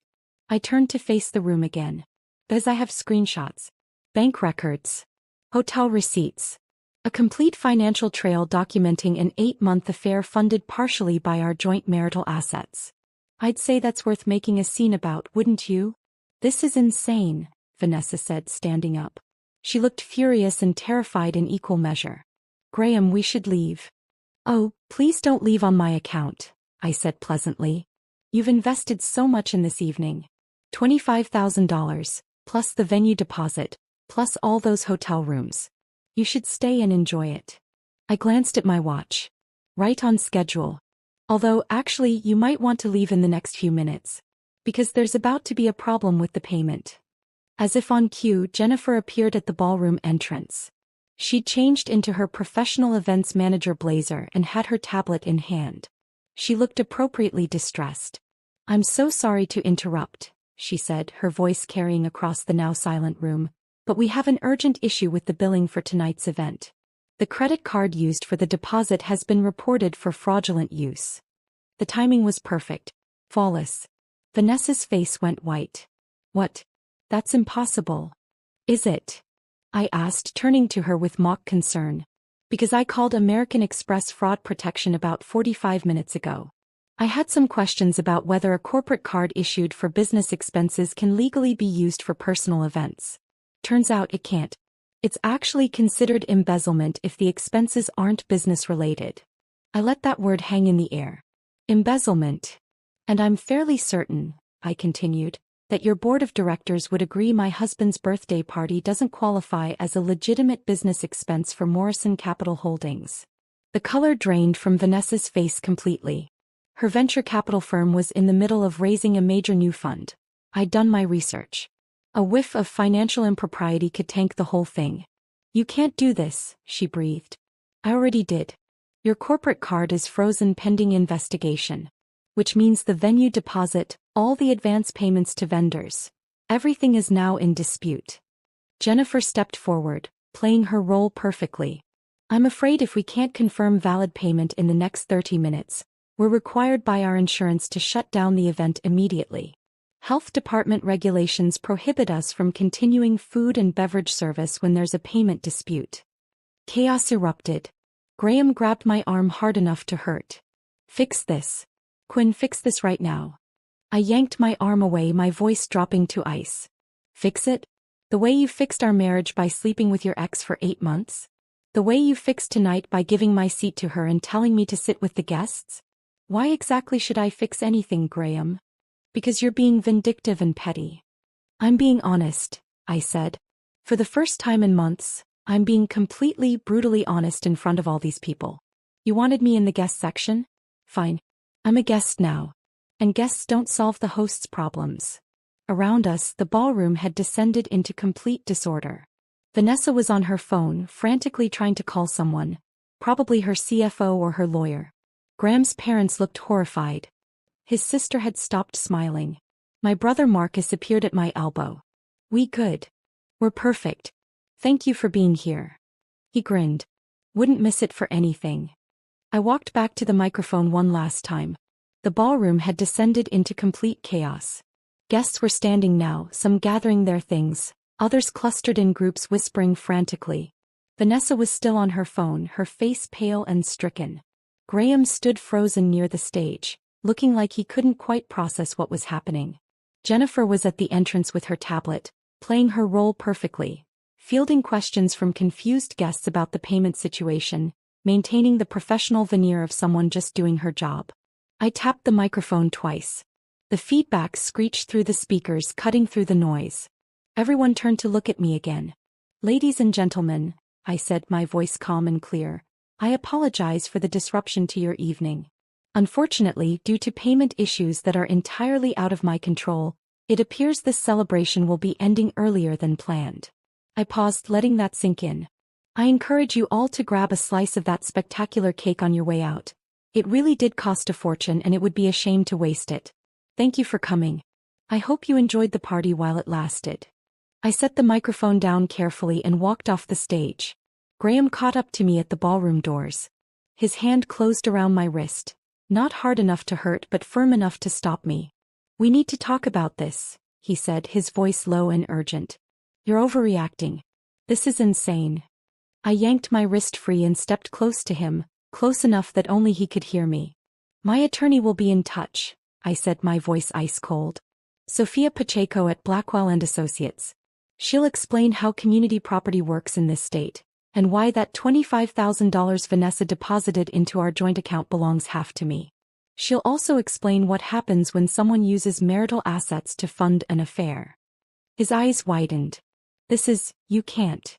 I turned to face the room again. "Because I have screenshots, bank records, hotel receipts, a complete financial trail documenting an 8-month affair funded partially by our joint marital assets. I'd say that's worth making a scene about, wouldn't you?" "This is insane," Vanessa said, standing up. She looked furious and terrified in equal measure. "Graham, we should leave." "Oh, please don't leave on my account," I said pleasantly. "You've invested so much in this evening. $25,000, plus the venue deposit, plus all those hotel rooms. You should stay and enjoy it." I glanced at my watch. Right on schedule. Although, actually, you might want to leave in the next few minutes. Because there's about to be a problem with the payment. As if on cue, Jennifer appeared at the ballroom entrance. She'd changed into her professional events manager blazer and had her tablet in hand. She looked appropriately distressed. "I'm so sorry to interrupt," she said, her voice carrying across the now silent room, "but we have an urgent issue with the billing for tonight's event. The credit card used for the deposit has been reported for fraudulent use." The timing was perfect. Flawless. Vanessa's face went white. "What? That's impossible." "Is it?" I asked, turning to her with mock concern. "Because I called American Express Fraud Protection about 45 minutes ago. I had some questions about whether a corporate card issued for business expenses can legally be used for personal events. Turns out it can't. It's actually considered embezzlement if the expenses aren't business-related." I let that word hang in the air. Embezzlement. "And I'm fairly certain," I continued, "that your board of directors would agree my husband's birthday party doesn't qualify as a legitimate business expense for Morrison Capital Holdings." The color drained from Vanessa's face completely. Her venture capital firm was in the middle of raising a major new fund. I'd done my research. A whiff of financial impropriety could tank the whole thing. "You can't do this," she breathed. "I already did. Your corporate card is frozen pending investigation. Which means the venue deposit, all the advance payments to vendors. Everything is now in dispute." Jennifer stepped forward, playing her role perfectly. "I'm afraid if we can't confirm valid payment in the next 30 minutes, we're required by our insurance to shut down the event immediately. Health department regulations prohibit us from continuing food and beverage service when there's a payment dispute." Chaos erupted. Graham grabbed my arm hard enough to hurt. "Fix this. Quinn, fix this right now." I yanked my arm away, my voice dropping to ice. "Fix it? The way you fixed our marriage by sleeping with your ex for 8 months? The way you fixed tonight by giving my seat to her and telling me to sit with the guests? Why exactly should I fix anything, Graham?" "Because you're being vindictive and petty." "I'm being honest," I said. "For the first time in months, I'm being completely, brutally honest in front of all these people. You wanted me in the guest section? Fine. I'm a guest now. And guests don't solve the host's problems." Around us, the ballroom had descended into complete disorder. Vanessa was on her phone, frantically trying to call someone, probably her CFO or her lawyer. Graham's parents looked horrified. His sister had stopped smiling. My brother Marcus appeared at my elbow. "We good. We're perfect. Thank you for being here." He grinned. "Wouldn't miss it for anything." I walked back to the microphone one last time. The ballroom had descended into complete chaos. Guests were standing now, some gathering their things, others clustered in groups whispering frantically. Vanessa was still on her phone, her face pale and stricken. Graham stood frozen near the stage, looking like he couldn't quite process what was happening. Jennifer was at the entrance with her tablet, playing her role perfectly, fielding questions from confused guests about the payment situation, maintaining the professional veneer of someone just doing her job. I tapped the microphone twice. The feedback screeched through the speakers, cutting through the noise. Everyone turned to look at me again. "Ladies and gentlemen," I said, my voice calm and clear, "I apologize for the disruption to your evening. Unfortunately, due to payment issues that are entirely out of my control, it appears this celebration will be ending earlier than planned." I paused, letting that sink in. "I encourage you all to grab a slice of that spectacular cake on your way out. It really did cost a fortune and it would be a shame to waste it. Thank you for coming. I hope you enjoyed the party while it lasted." I set the microphone down carefully and walked off the stage. Graham caught up to me at the ballroom doors. His hand closed around my wrist, not hard enough to hurt but firm enough to stop me. "We need to talk about this," he said, his voice low and urgent. "You're overreacting. This is insane." I yanked my wrist free and stepped close to him, close enough that only he could hear me. "My attorney will be in touch," I said, my voice ice cold. "Sophia Pacheco at Blackwell & Associates. She'll explain how community property works in this state, and why that $25,000 Vanessa deposited into our joint account belongs half to me. She'll also explain what happens when someone uses marital assets to fund an affair." His eyes widened. You can't."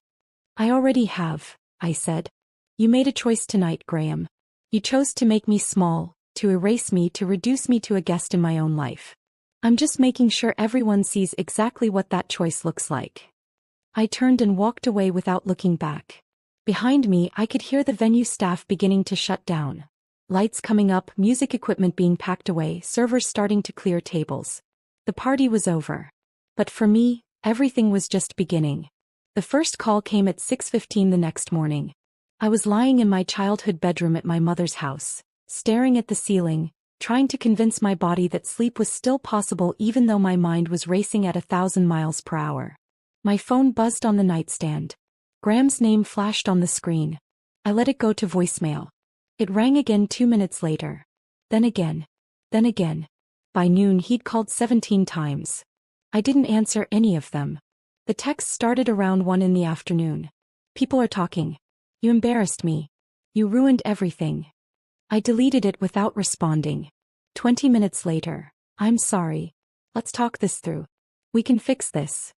"I already have," I said. "You made a choice tonight, Graham. You chose to make me small, to erase me, to reduce me to a guest in my own life. I'm just making sure everyone sees exactly what that choice looks like." I turned and walked away without looking back. Behind me, I could hear the venue staff beginning to shut down. Lights coming up, music equipment being packed away, servers starting to clear tables. The party was over. But for me, everything was just beginning. The first call came at 6:15 the next morning. I was lying in my childhood bedroom at my mother's house, staring at the ceiling, trying to convince my body that sleep was still possible even though my mind was racing at 1,000 miles per hour. My phone buzzed on the nightstand. Graham's name flashed on the screen. I let it go to voicemail. It rang again 2 minutes later. Then again. Then again. By noon he'd called 17 times. I didn't answer any of them. The text started around 1 in the afternoon. "People are talking. You embarrassed me. You ruined everything." I deleted it without responding. 20 minutes later. "I'm sorry. Let's talk this through. We can fix this."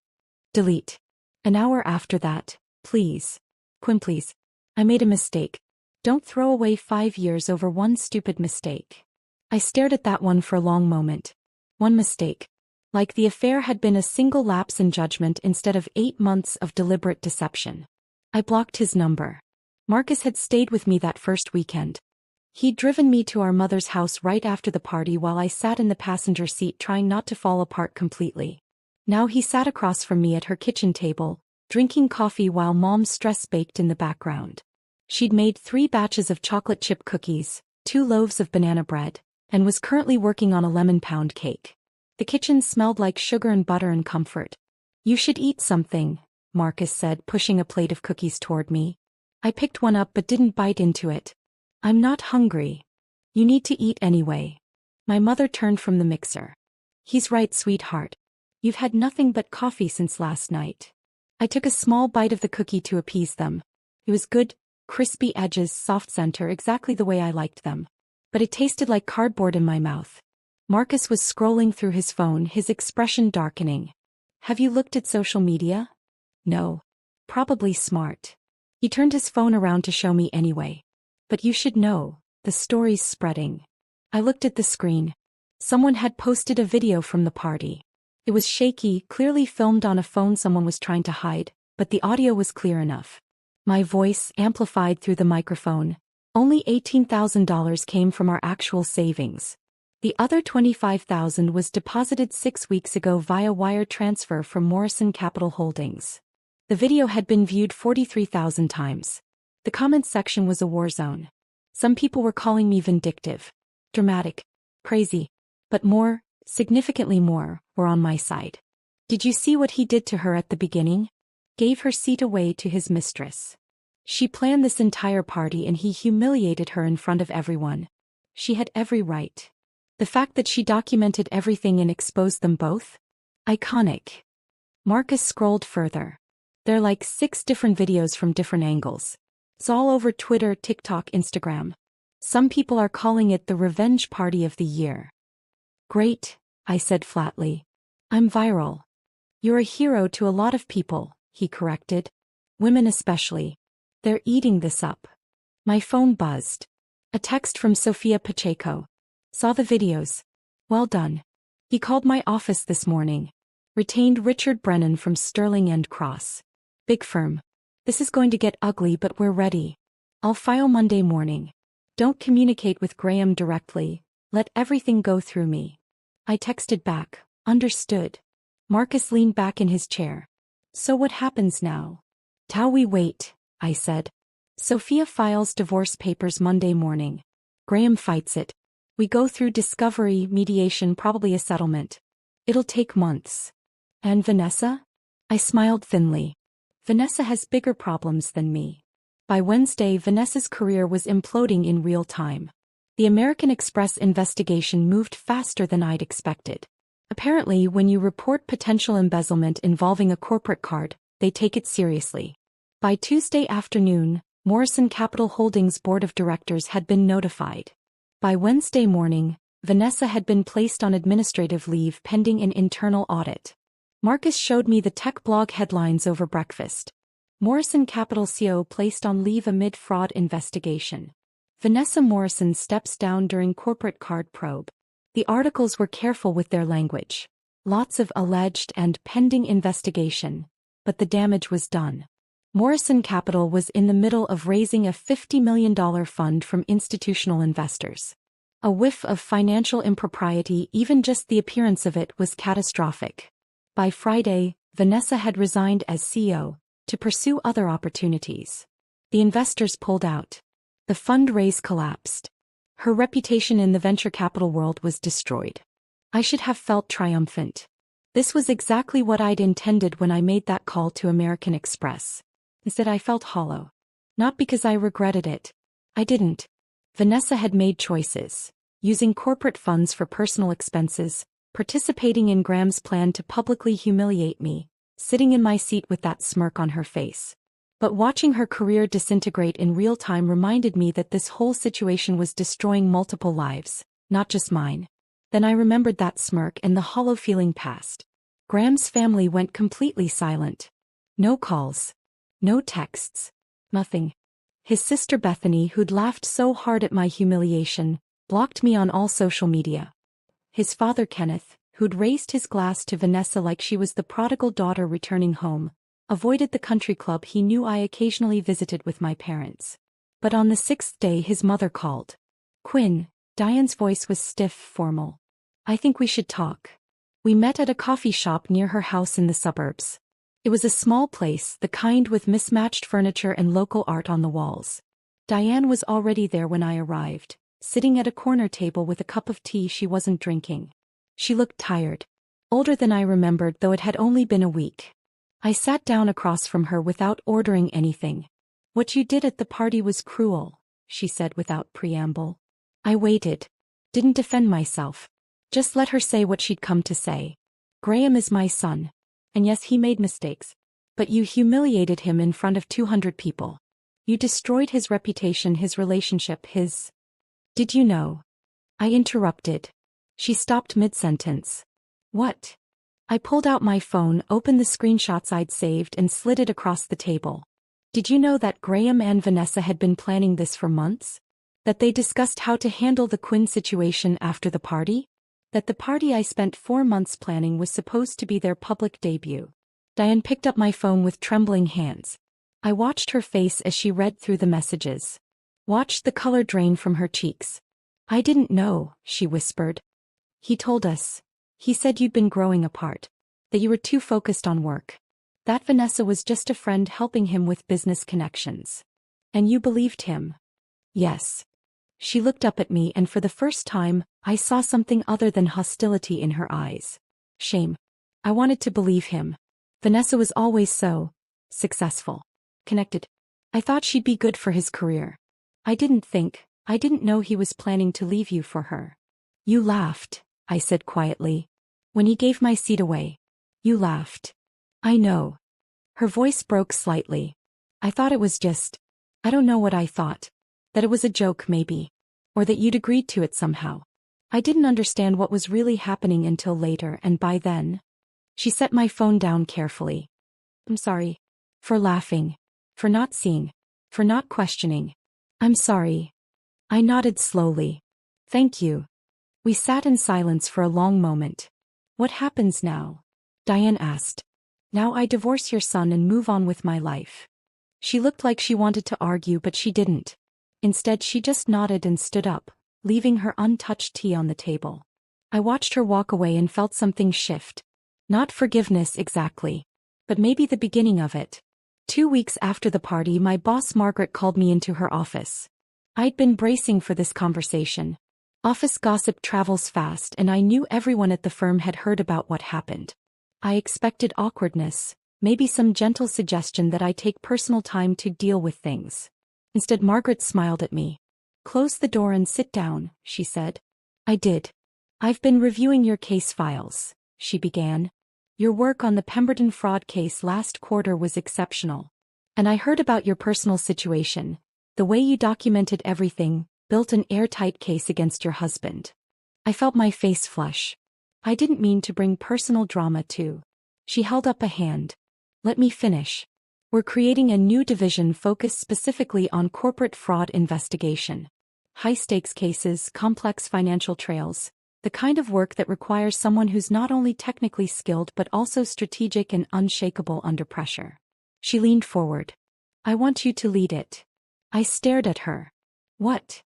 Delete. An hour after that. "Please. Quinn, please. I made a mistake. Don't throw away 5 years over one stupid mistake." I stared at that one for a long moment. One mistake. Like the affair had been a single lapse in judgment instead of 8 months of deliberate deception. I blocked his number. Marcus had stayed with me that first weekend. He'd driven me to our mother's house right after the party while I sat in the passenger seat trying not to fall apart completely. Now he sat across from me at her kitchen table, drinking coffee while Mom stress-baked in the background. She'd made 3 batches of chocolate chip cookies, 2 loaves of banana bread, and was currently working on a lemon pound cake. The kitchen smelled like sugar and butter and comfort. "You should eat something," Marcus said, pushing a plate of cookies toward me. I picked one up but didn't bite into it. "I'm not hungry." "You need to eat anyway." My mother turned from the mixer. "He's right, sweetheart. You've had nothing but coffee since last night." I took a small bite of the cookie to appease them. It was good, crispy edges, soft center, exactly the way I liked them. But it tasted like cardboard in my mouth. Marcus was scrolling through his phone, his expression darkening. "Have you looked at social media?" "No." "Probably smart." He turned his phone around to show me anyway. "But you should know, the story's spreading." I looked at the screen. Someone had posted a video from the party. It was shaky, clearly filmed on a phone someone was trying to hide, but the audio was clear enough. My voice, amplified through the microphone. Only $18,000 came from our actual savings. The other $25,000 was deposited 6 weeks ago via wire transfer from Morrison Capital Holdings. The video had been viewed 43,000 times. The comments section was a war zone. Some people were calling me vindictive, dramatic, crazy, but more, significantly more, were on my side. Did you see what he did to her at the beginning? Gave her seat away to his mistress. She planned this entire party and he humiliated her in front of everyone. She had every right. The fact that she documented everything and exposed them both? Iconic. Marcus scrolled further. There are like 6 different videos from different angles. It's all over Twitter, TikTok, Instagram. Some people are calling it the revenge party of the year. Great, I said flatly. I'm viral. You're a hero to a lot of people, he corrected. Women especially. They're eating this up. My phone buzzed. A text from Sophia Pacheco. Saw the videos. Well done. He called my office this morning. Retained Richard Brennan from Sterling and Cross. Big firm. This is going to get ugly, but we're ready. I'll file Monday morning. Don't communicate with Graham directly. Let everything go through me. I texted back. Understood. Marcus leaned back in his chair. So what happens now? Till we wait, I said. Sophia files divorce papers Monday morning. Graham fights it. We go through discovery, mediation, probably a settlement. It'll take months. And Vanessa? I smiled thinly. Vanessa has bigger problems than me. By Wednesday, Vanessa's career was imploding in real time. The American Express investigation moved faster than I'd expected. Apparently, when you report potential embezzlement involving a corporate card, they take it seriously. By Tuesday afternoon, Morrison Capital Holdings Board of Directors had been notified. By Wednesday morning, Vanessa had been placed on administrative leave pending an internal audit. Marcus showed me the tech blog headlines over breakfast. Morrison Capital CEO placed on leave amid fraud investigation. Vanessa Morrison steps down during corporate card probe. The articles were careful with their language. Lots of alleged and pending investigation. But the damage was done. Morrison Capital was in the middle of raising a $50 million fund from institutional investors. A whiff of financial impropriety, even just the appearance of it, was catastrophic. By Friday, Vanessa had resigned as CEO to pursue other opportunities. The investors pulled out. The fundraise collapsed. Her reputation in the venture capital world was destroyed. I should have felt triumphant. This was exactly what I'd intended when I made that call to American Express. Instead, I felt hollow. Not because I regretted it. I didn't. Vanessa had made choices. Using corporate funds for personal expenses, participating in Graham's plan to publicly humiliate me, sitting in my seat with that smirk on her face. But watching her career disintegrate in real time reminded me that this whole situation was destroying multiple lives, not just mine. Then I remembered that smirk and the hollow feeling passed. Graham's family went completely silent. No calls. No texts. Nothing. His sister Bethany, who'd laughed so hard at my humiliation, blocked me on all social media. His father Kenneth, who'd raised his glass to Vanessa like she was the prodigal daughter returning home, avoided the country club he knew I occasionally visited with my parents. But on the 6th day his mother called. Quinn, Diane's voice was stiff, formal. I think we should talk. We met at a coffee shop near her house in the suburbs. It was a small place, the kind with mismatched furniture and local art on the walls. Diane was already there when I arrived, sitting at a corner table with a cup of tea she wasn't drinking. She looked tired. Older than I remembered, though it had only been a week. I sat down across from her without ordering anything. What you did at the party was cruel, she said without preamble. I waited. Didn't defend myself. Just let her say what she'd come to say. Graham is my son. And yes, he made mistakes. But you humiliated him in front of 200 people. You destroyed his reputation, his relationship, his... Did you know? I interrupted. She stopped mid-sentence. What? I pulled out my phone, opened the screenshots I'd saved and slid it across the table. Did you know that Graham and Vanessa had been planning this for months? That they discussed how to handle the Quinn situation after the party? That the party I spent 4 months planning was supposed to be their public debut. Diane picked up my phone with trembling hands. I watched her face as she read through the messages. Watched the color drain from her cheeks. I didn't know, she whispered. He told us. He said you'd been growing apart. That you were too focused on work. That Vanessa was just a friend helping him with business connections. And you believed him? Yes. She looked up at me and for the first time, I saw something other than hostility in her eyes. Shame. I wanted to believe him. Vanessa was always so successful. Connected. I thought she'd be good for his career. I didn't know he was planning to leave you for her. You laughed, I said quietly. When he gave my seat away. You laughed. I know. Her voice broke slightly. I thought it was just. I don't know what I thought. That it was a joke maybe. Or that you'd agreed to it somehow. I didn't understand what was really happening until later and by then. She set my phone down carefully. I'm sorry. For laughing. For not seeing. For not questioning. I'm sorry. I nodded slowly. Thank you. We sat in silence for a long moment. What happens now? Diane asked. Now I divorce your son and move on with my life. She looked like she wanted to argue but she didn't. Instead she just nodded and stood up, leaving her untouched tea on the table. I watched her walk away and felt something shift. Not forgiveness exactly. But maybe the beginning of it. 2 weeks after the party my boss Margaret called me into her office. I'd been bracing for this conversation. Office gossip travels fast and I knew everyone at the firm had heard about what happened. I expected awkwardness, maybe some gentle suggestion that I take personal time to deal with things. Instead Margaret smiled at me. Close the door and sit down, she said. I did. I've been reviewing your case files, she began. Your work on the Pemberton fraud case last quarter was exceptional. And I heard about your personal situation, the way you documented everything, built an airtight case against your husband. I felt my face flush. I didn't mean to bring personal drama too. She held up a hand. Let me finish. We're creating a new division focused specifically on corporate fraud investigation. High-stakes cases, complex financial trails. The kind of work that requires someone who's not only technically skilled but also strategic and unshakable under pressure. She leaned forward. I want you to lead it. I stared at her. What?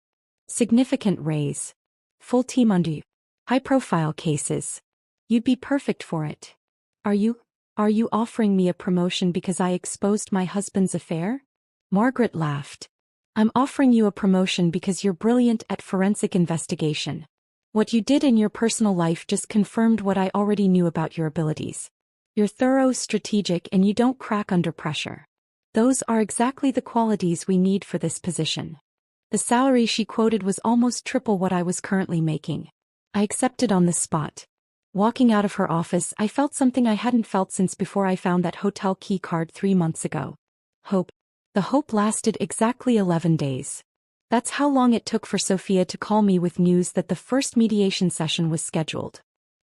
Significant raise. Full team under you. High-profile cases. You'd be perfect for it. Are you offering me a promotion because I exposed my husband's affair? Margaret laughed. I'm offering you a promotion because you're brilliant at forensic investigation. What you did in your personal life just confirmed what I already knew about your abilities. You're thorough, strategic, and you don't crack under pressure. Those are exactly the qualities we need for this position. The salary she quoted was almost triple what I was currently making. I accepted on the spot. Walking out of her office, I felt something I hadn't felt since before I found that hotel key card 3 months ago. Hope. The hope lasted exactly 11 days. That's how long it took for Sophia to call me with news that the first mediation session was scheduled.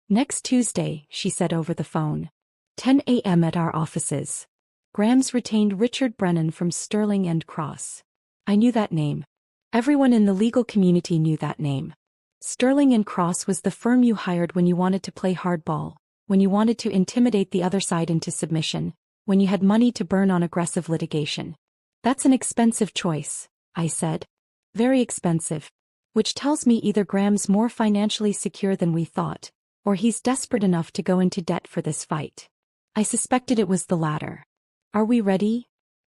Next Tuesday, she said over the phone. 10 a.m. at our offices. Graham's retained Richard Brennan from Sterling and Cross. I knew that name. Everyone in the legal community knew that name. Sterling and Cross was the firm you hired when you wanted to play hardball, when you wanted to intimidate the other side into submission, when you had money to burn on aggressive litigation. That's an expensive choice, I said. Very expensive. Which tells me either Graham's more financially secure than we thought, or he's desperate enough to go into debt for this fight. I suspected it was the latter. Are we ready?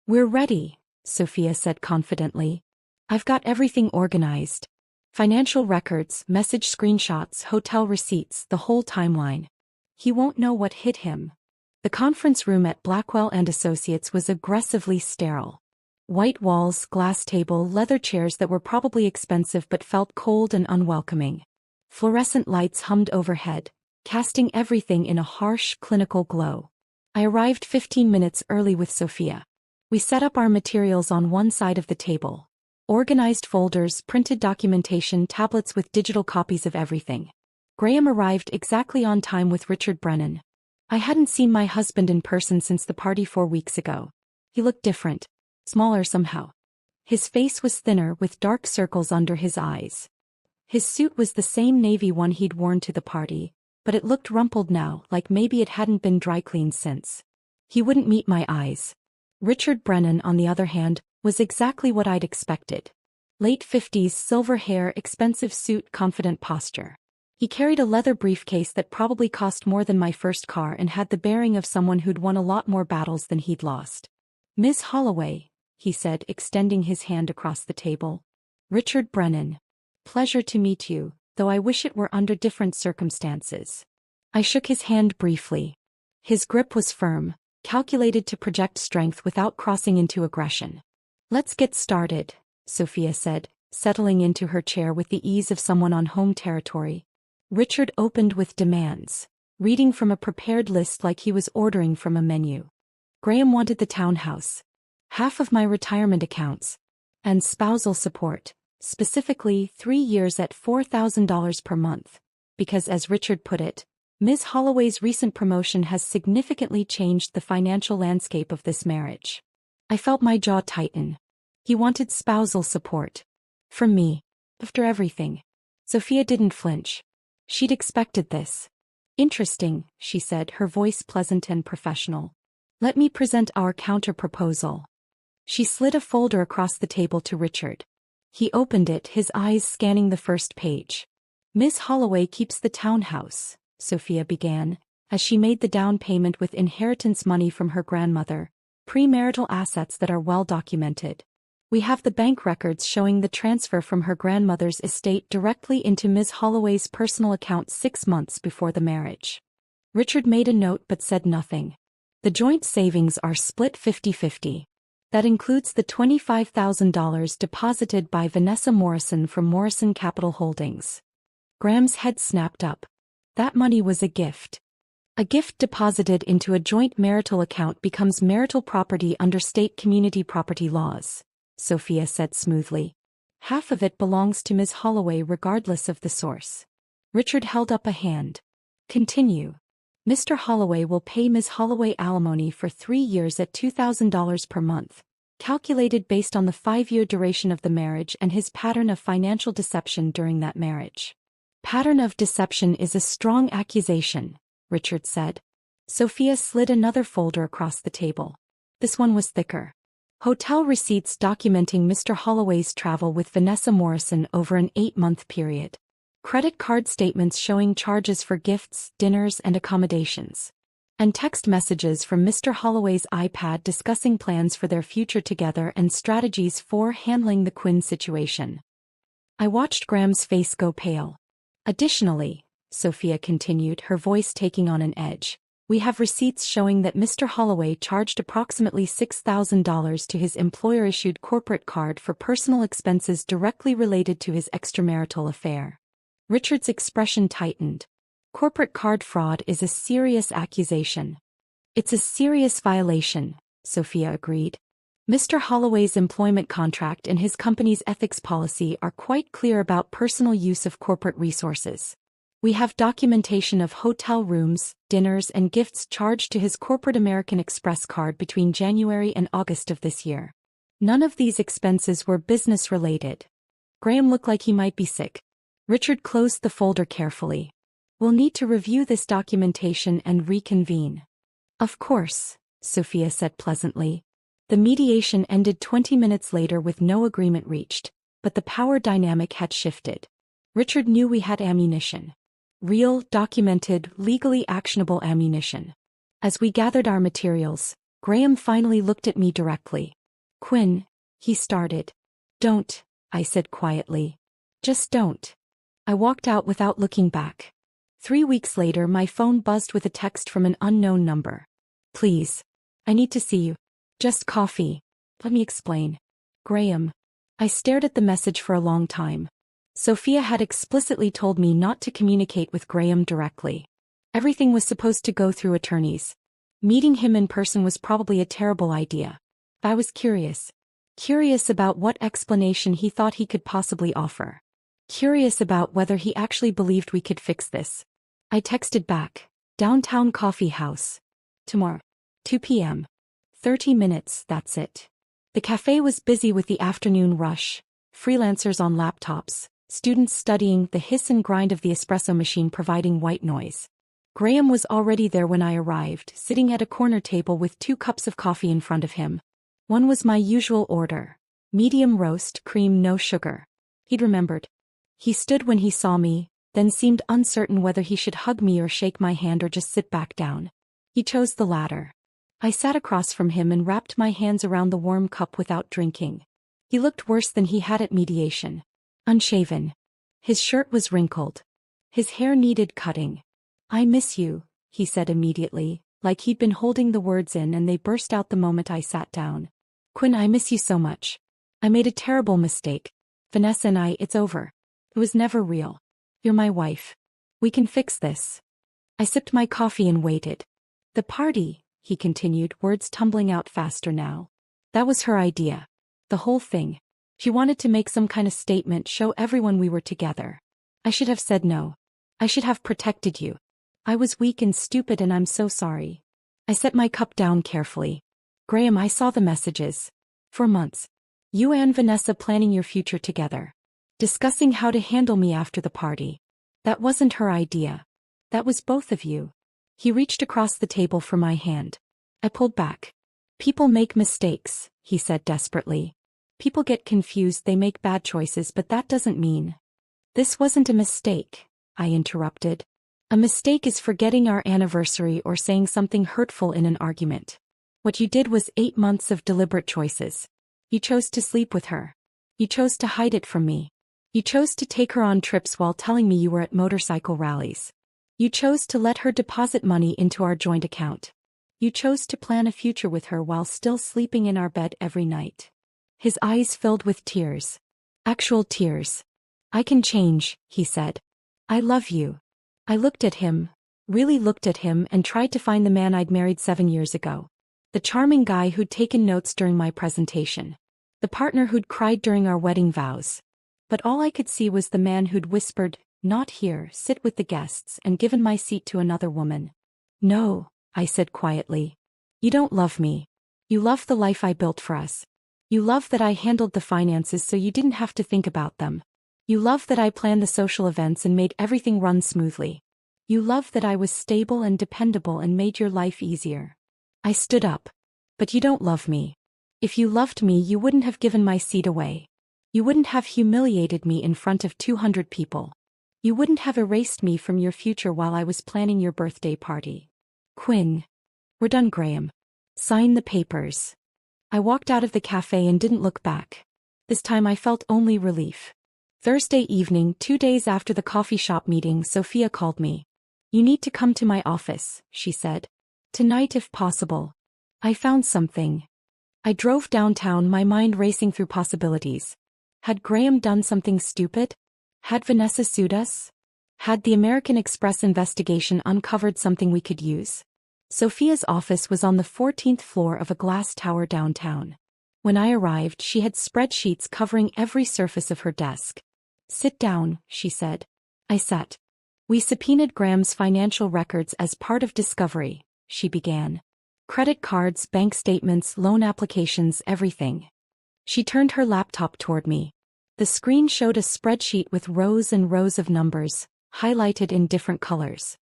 We're ready, Sophia said confidently. I've got everything organized. Financial records, message screenshots, hotel receipts, the whole timeline. He won't know what hit him. The conference room at Blackwell & Associates was aggressively sterile. White walls, glass table, leather chairs that were probably expensive but felt cold and unwelcoming. Fluorescent lights hummed overhead, casting everything in a harsh, clinical glow. I arrived 15 minutes early with Sophia. We set up our materials on one side of the table. Organized folders, printed documentation, tablets with digital copies of everything. Graham arrived exactly on time with Richard Brennan. I hadn't seen my husband in person since the party 4 weeks ago. He looked different. Smaller somehow. His face was thinner with dark circles under his eyes. His suit was the same navy one he'd worn to the party, but it looked rumpled now, like maybe it hadn't been dry cleaned since. He wouldn't meet my eyes. Richard Brennan, on the other hand, was exactly what I'd expected. Late 50s, silver hair, expensive suit, confident posture. He carried a leather briefcase that probably cost more than my first car and had the bearing of someone who'd won a lot more battles than he'd lost. "Miss Holloway," he said, extending his hand across the table. "Richard Brennan. Pleasure to meet you, though I wish it were under different circumstances." I shook his hand briefly. His grip was firm, calculated to project strength without crossing into aggression. "Let's get started," Sophia said, settling into her chair with the ease of someone on home territory. Richard opened with demands, reading from a prepared list like he was ordering from a menu. Graham wanted the townhouse, half of my retirement accounts, and spousal support, specifically 3 years at $4,000 per month, because, as Richard put it, Ms. Holloway's recent promotion has significantly changed the financial landscape of this marriage. I felt my jaw tighten. He wanted spousal support. From me. After everything. Sophia didn't flinch. She'd expected this. "Interesting," she said, her voice pleasant and professional. "Let me present our counter-proposal." She slid a folder across the table to Richard. He opened it, his eyes scanning the first page. "Miss Holloway keeps the townhouse," Sophia began, as she made the down payment with inheritance money from her grandmother, premarital assets that are well documented. "We have the bank records showing the transfer from her grandmother's estate directly into Ms. Holloway's personal account 6 months before the marriage." Richard made a note but said nothing. "The joint savings are split 50-50. That includes the $25,000 deposited by Vanessa Morrison from Morrison Capital Holdings." Graham's head snapped up. That money was a gift. A gift deposited into a joint marital account becomes marital property under state community property laws, Sophia said smoothly. "Half of it belongs to Ms. Holloway regardless of the source." Richard held up a hand. "Continue. Mr. Holloway will pay Ms. Holloway alimony for 3 years at $2,000 per month, calculated based on the 5-year duration of the marriage and his pattern of financial deception during that marriage." "Pattern of deception is a strong accusation," Richard said. Sophia slid another folder across the table. This one was thicker. "Hotel receipts documenting Mr. Holloway's travel with Vanessa Morrison over an 8-month period. Credit card statements showing charges for gifts, dinners, and accommodations. And text messages from Mr. Holloway's iPad discussing plans for their future together and strategies for handling the Quinn situation." I watched Graham's face go pale. "Additionally," Sophia continued, her voice taking on an edge, "we have receipts showing that Mr. Holloway charged approximately $6,000 to his employer-issued corporate card for personal expenses directly related to his extramarital affair." Richard's expression tightened. "Corporate card fraud is a serious accusation." "It's a serious violation," Sophia agreed. "Mr. Holloway's employment contract and his company's ethics policy are quite clear about personal use of corporate resources. We have documentation of hotel rooms, dinners, and gifts charged to his corporate American Express card between January and August of this year. None of these expenses were business-related." Graham looked like he might be sick. Richard closed the folder carefully. "We'll need to review this documentation and reconvene." "Of course," Sophia said pleasantly. The mediation ended 20 minutes later with no agreement reached, but the power dynamic had shifted. Richard knew we had ammunition. Real, documented, legally actionable ammunition. As we gathered our materials, Graham finally looked at me directly. "Quinn," he started. "Don't," I said quietly. "Just don't." I walked out without looking back. 3 weeks later, my phone buzzed with a text from an unknown number. "Please. I need to see you. Just coffee. Let me explain. Graham." I stared at the message for a long time. Sophia had explicitly told me not to communicate with Graham directly. Everything was supposed to go through attorneys. Meeting him in person was probably a terrible idea. I was curious. Curious about what explanation he thought he could possibly offer. Curious about whether he actually believed we could fix this. I texted back. "Downtown coffee house. Tomorrow. 2 p.m. 30 minutes, that's it." The cafe was busy with the afternoon rush. Freelancers on laptops. Students studying, the hiss and grind of the espresso machine providing white noise. Graham was already there when I arrived, sitting at a corner table with 2 cups of coffee in front of him. One was my usual order. Medium roast, cream, no sugar. He'd remembered. He stood when he saw me, then seemed uncertain whether he should hug me or shake my hand or just sit back down. He chose the latter. I sat across from him and wrapped my hands around the warm cup without drinking. He looked worse than he had at mediation. Unshaven. His shirt was wrinkled. His hair needed cutting. "I miss you," he said immediately, like he'd been holding the words in and they burst out the moment I sat down. "Quinn, I miss you so much. I made a terrible mistake. Vanessa and I, it's over. It was never real. You're my wife. We can fix this." I sipped my coffee and waited. "The party," he continued, words tumbling out faster now. "That was her idea. The whole thing. She wanted to make some kind of statement, show everyone we were together. I should have said no. I should have protected you. I was weak and stupid and I'm so sorry." I set my cup down carefully. "Graham, I saw the messages. For months. You and Vanessa planning your future together. Discussing how to handle me after the party. That wasn't her idea. That was both of you." He reached across the table for my hand. I pulled back. "People make mistakes," he said desperately. "People get confused, they make bad choices, but that doesn't mean—" "This wasn't a mistake," I interrupted. "A mistake is forgetting our anniversary or saying something hurtful in an argument. What you did was 8 months of deliberate choices. You chose to sleep with her. You chose to hide it from me. You chose to take her on trips while telling me you were at motorcycle rallies. You chose to let her deposit money into our joint account. You chose to plan a future with her while still sleeping in our bed every night." His eyes filled with tears. Actual tears. "I can change," he said. "I love you." I looked at him, really looked at him, and tried to find the man I'd married 7 years ago. The charming guy who'd taken notes during my presentation. The partner who'd cried during our wedding vows. But all I could see was the man who'd whispered, "Not here, sit with the guests," and given my seat to another woman. "No," I said quietly. "You don't love me. You love the life I built for us. You love that I handled the finances so you didn't have to think about them. You love that I planned the social events and made everything run smoothly. You love that I was stable and dependable and made your life easier." I stood up. "But you don't love me. If you loved me, you wouldn't have given my seat away. You wouldn't have humiliated me in front of 200 people. You wouldn't have erased me from your future while I was planning your birthday party. Quinn." "We're done, Graham. Sign the papers." I walked out of the cafe and didn't look back. This time I felt only relief. Thursday evening, 2 days after the coffee shop meeting, Sophia called me. "You need to come to my office," she said. "Tonight if possible. I found something." I drove downtown, my mind racing through possibilities. Had Graham done something stupid? Had Vanessa sued us? Had the American Express investigation uncovered something we could use? Sophia's office was on the 14th floor of a glass tower downtown. When I arrived, she had spreadsheets covering every surface of her desk. "Sit down," she said. I sat. "We subpoenaed Graham's financial records as part of discovery," she began. "Credit cards, bank statements, loan applications, everything." She turned her laptop toward me. The screen showed a spreadsheet with rows and rows of numbers, highlighted in different colors.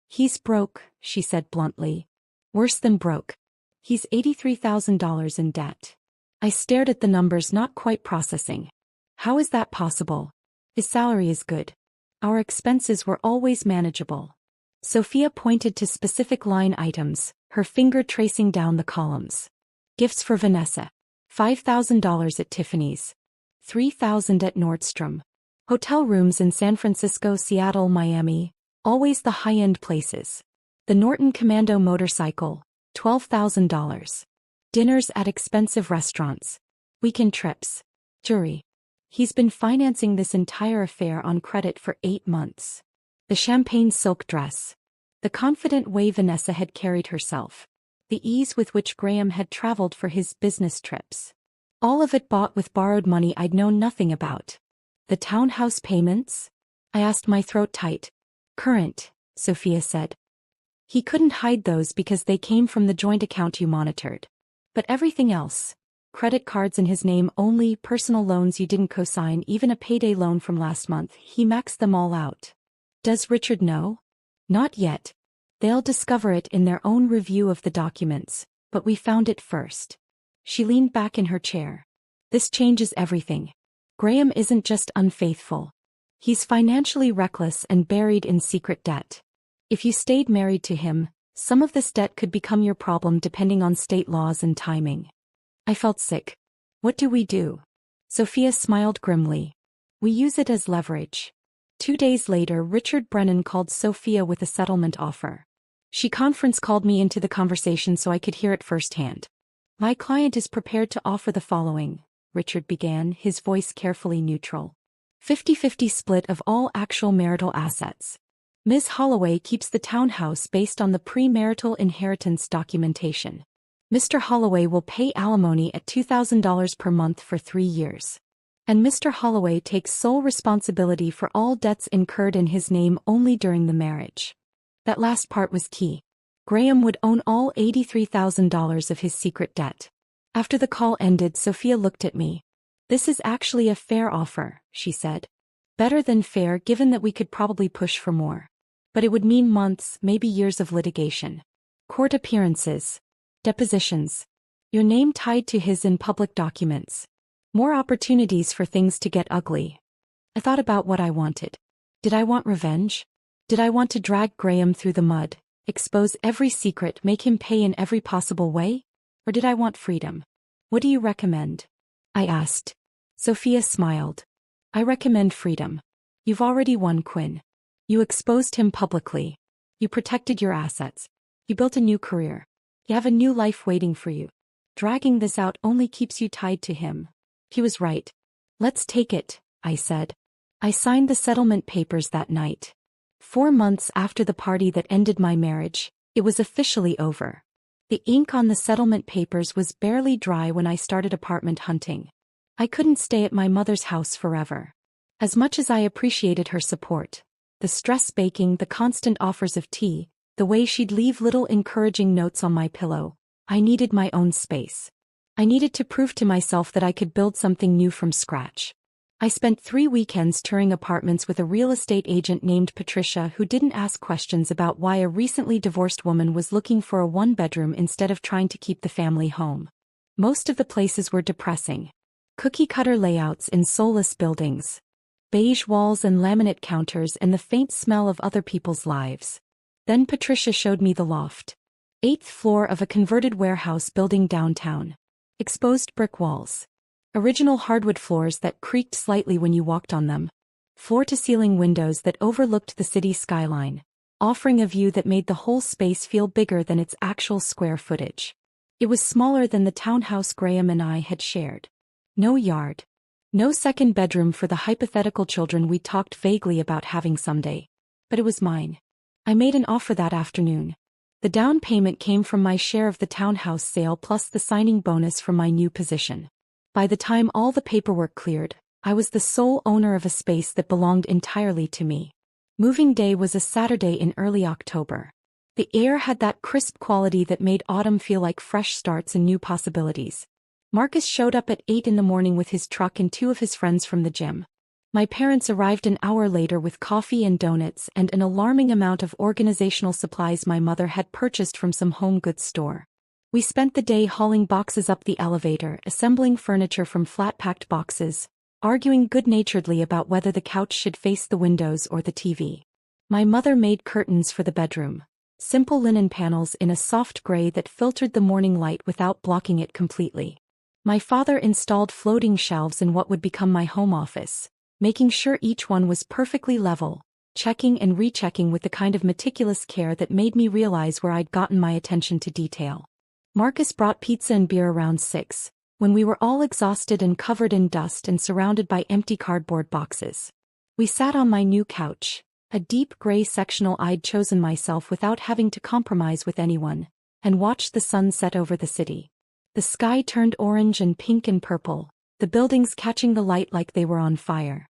"He's broke," she said bluntly. "Worse than broke. He's $83,000 in debt." I stared at the numbers, not quite processing. How is that possible? His salary is good. Our expenses were always manageable. Sophia pointed to specific line items, her finger tracing down the columns. Gifts for Vanessa. $5,000 at Tiffany's. $3,000 at Nordstrom. Hotel rooms in San Francisco, Seattle, Miami. Always the high-end places. The Norton Commando motorcycle. $12,000. Dinners at expensive restaurants. Weekend trips. Jewelry. He's been financing this entire affair on credit for 8 months. The champagne silk dress. The confident way Vanessa had carried herself. The ease with which Graham had traveled for his business trips. All of it bought with borrowed money I'd known nothing about. The townhouse payments? I asked, my throat tight. "Current," Sophia said. "He couldn't hide those because they came from the joint account you monitored. But everything else, credit cards in his name only, personal loans you didn't co-sign, even a payday loan from last month, he maxed them all out." "Does Richard know?" "Not yet. They'll discover it in their own review of the documents, but we found it first. She leaned back in her chair. This changes everything. Graham isn't just unfaithful. He's financially reckless and buried in secret debt. If you stayed married to him, some of this debt could become your problem depending on state laws and timing. I felt sick. What do we do? Sophia smiled grimly. We use it as leverage. 2 days later, Richard Brennan called Sophia with a settlement offer. She conference called me into the conversation so I could hear it firsthand. My client is prepared to offer the following, Richard began, his voice carefully neutral. 50-50 split of all actual marital assets. Ms. Holloway keeps the townhouse based on the premarital inheritance documentation. Mr. Holloway will pay alimony at $2,000 per month for 3 years. And Mr. Holloway takes sole responsibility for all debts incurred in his name only during the marriage. That last part was key. Graham would own all $83,000 of his secret debt. After the call ended, Sophia looked at me. This is actually a fair offer, she said. Better than fair given that we could probably push for more. But it would mean months, maybe years of litigation. Court appearances. Depositions. Your name tied to his in public documents. More opportunities for things to get ugly. I thought about what I wanted. Did I want revenge? Did I want to drag Graham through the mud, expose every secret, make him pay in every possible way? Or did I want freedom? What do you recommend? I asked. Sophia smiled. I recommend freedom. You've already won, Quinn. You exposed him publicly. You protected your assets. You built a new career. You have a new life waiting for you. Dragging this out only keeps you tied to him. He was right. Let's take it, I said. I signed the settlement papers that night. 4 months after the party that ended my marriage, it was officially over. The ink on the settlement papers was barely dry when I started apartment hunting. I couldn't stay at my mother's house forever. As much as I appreciated her support, the stress baking, the constant offers of tea, the way she'd leave little encouraging notes on my pillow, I needed my own space. I needed to prove to myself that I could build something new from scratch. I spent 3 weekends touring apartments with a real estate agent named Patricia who didn't ask questions about why a recently divorced woman was looking for a 1-bedroom instead of trying to keep the family home. Most of the places were depressing. Cookie-cutter layouts in soulless buildings. Beige walls and laminate counters and the faint smell of other people's lives. Then Patricia showed me the loft. 8th floor of a converted warehouse building downtown. Exposed brick walls. Original hardwood floors that creaked slightly when you walked on them. Floor-to-ceiling windows that overlooked the city skyline, offering a view that made the whole space feel bigger than its actual square footage. It was smaller than the townhouse Graham and I had shared. No yard. No second bedroom for the hypothetical children we talked vaguely about having someday. But it was mine. I made an offer that afternoon. The down payment came from my share of the townhouse sale plus the signing bonus from my new position. By the time all the paperwork cleared, I was the sole owner of a space that belonged entirely to me. Moving day was a Saturday in early October. The air had that crisp quality that made autumn feel like fresh starts and new possibilities. Marcus showed up at 8 in the morning with his truck and 2 of his friends from the gym. My parents arrived an hour later with coffee and donuts and an alarming amount of organizational supplies my mother had purchased from some home goods store. We spent the day hauling boxes up the elevator, assembling furniture from flat-packed boxes, arguing good-naturedly about whether the couch should face the windows or the TV. My mother made curtains for the bedroom. Simple linen panels in a soft gray that filtered the morning light without blocking it completely. My father installed floating shelves in what would become my home office, making sure each one was perfectly level, checking and rechecking with the kind of meticulous care that made me realize where I'd gotten my attention to detail. Marcus brought pizza and beer around 6, when we were all exhausted and covered in dust and surrounded by empty cardboard boxes. We sat on my new couch, a deep gray sectional I'd chosen myself without having to compromise with anyone, and watched the sun set over the city. The sky turned orange and pink and purple, the buildings catching the light like they were on fire.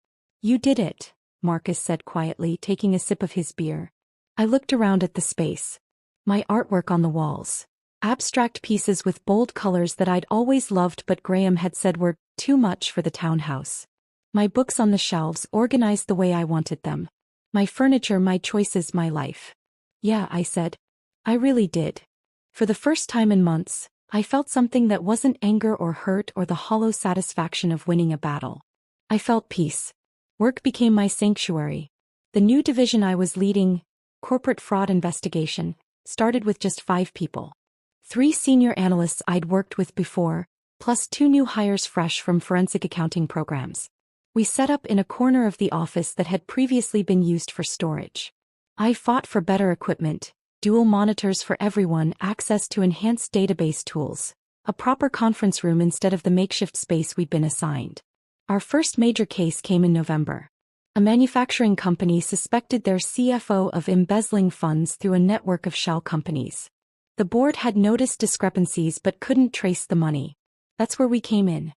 You did it, Marcus said quietly, taking a sip of his beer. I looked around at the space. My artwork on the walls. Abstract pieces with bold colors that I'd always loved but Graham had said were too much for the townhouse. My books on the shelves organized the way I wanted them. My furniture, my choices, my life. Yeah, I said. I really did. For the first time in months, I felt something that wasn't anger or hurt or the hollow satisfaction of winning a battle. I felt peace. Work became my sanctuary. The new division I was leading, corporate fraud investigation, started with just 5 people. 3 senior analysts I'd worked with before, plus 2 new hires fresh from forensic accounting programs. We set up in a corner of the office that had previously been used for storage. I fought for better equipment, dual monitors for everyone, access to enhanced database tools, a proper conference room instead of the makeshift space we'd been assigned. Our first major case came in November. A manufacturing company suspected their CFO of embezzling funds through a network of shell companies. The board had noticed discrepancies but couldn't trace the money. That's where we came in.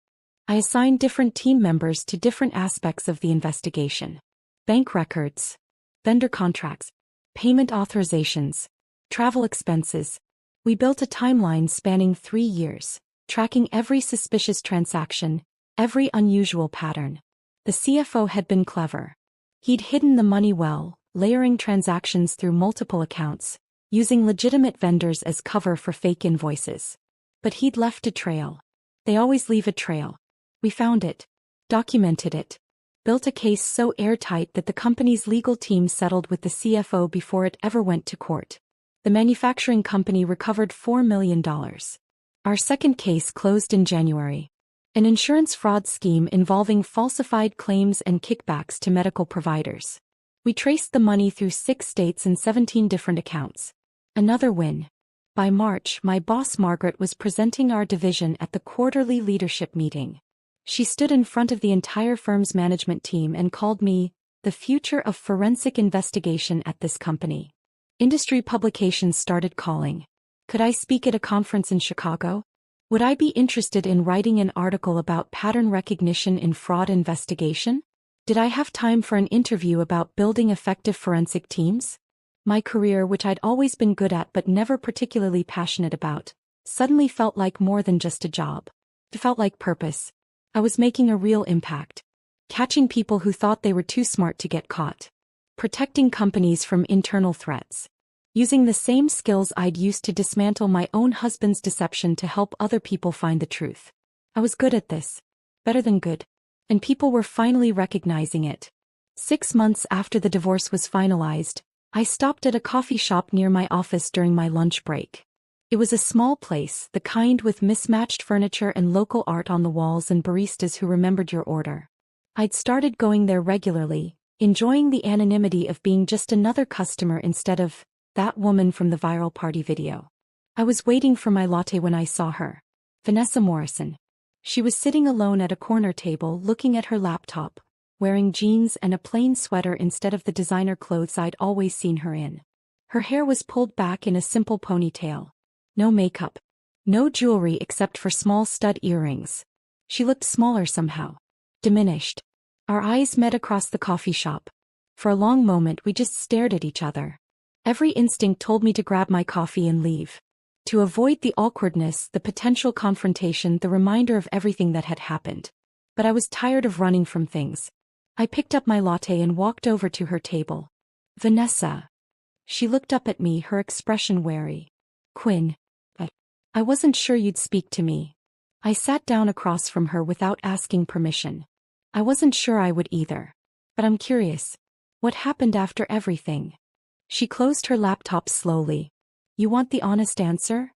I assigned different team members to different aspects of the investigation. Bank records, vendor contracts, payment authorizations, travel expenses. We built a timeline spanning 3 years, tracking every suspicious transaction, every unusual pattern. The CFO had been clever. He'd hidden the money well, layering transactions through multiple accounts, using legitimate vendors as cover for fake invoices. But he'd left a trail. They always leave a trail. We found it, documented it, built a case so airtight that the company's legal team settled with the CFO before it ever went to court. The manufacturing company recovered $4 million. Our second case closed in January. An insurance fraud scheme involving falsified claims and kickbacks to medical providers. We traced the money through 6 states and 17 different accounts. Another win. By March, my boss Margaret was presenting our division at the quarterly leadership meeting. She stood in front of the entire firm's management team and called me the future of forensic investigation at this company. Industry publications started calling. Could I speak at a conference in Chicago? Would I be interested in writing an article about pattern recognition in fraud investigation? Did I have time for an interview about building effective forensic teams? My career, which I'd always been good at but never particularly passionate about, suddenly felt like more than just a job. It felt like purpose. I was making a real impact. Catching people who thought they were too smart to get caught. Protecting companies from internal threats. Using the same skills I'd used to dismantle my own husband's deception to help other people find the truth. I was good at this. Better than good. And people were finally recognizing it. 6 months after the divorce was finalized, I stopped at a coffee shop near my office during my lunch break. It was a small place, the kind with mismatched furniture and local art on the walls and baristas who remembered your order. I'd started going there regularly, enjoying the anonymity of being just another customer instead of that woman from the viral party video. I was waiting for my latte when I saw her. Vanessa Morrison. She was sitting alone at a corner table looking at her laptop, wearing jeans and a plain sweater instead of the designer clothes I'd always seen her in. Her hair was pulled back in a simple ponytail. No makeup. No jewelry except for small stud earrings. She looked smaller somehow. Diminished. Our eyes met across the coffee shop. For a long moment we just stared at each other. Every instinct told me to grab my coffee and leave. To avoid the awkwardness, the potential confrontation, the reminder of everything that had happened. But I was tired of running from things. I picked up my latte and walked over to her table. Vanessa. She looked up at me, her expression wary. Quinn. I wasn't sure you'd speak to me. I sat down across from her without asking permission. I wasn't sure I would either. But I'm curious. What happened after everything? She closed her laptop slowly. You want the honest answer?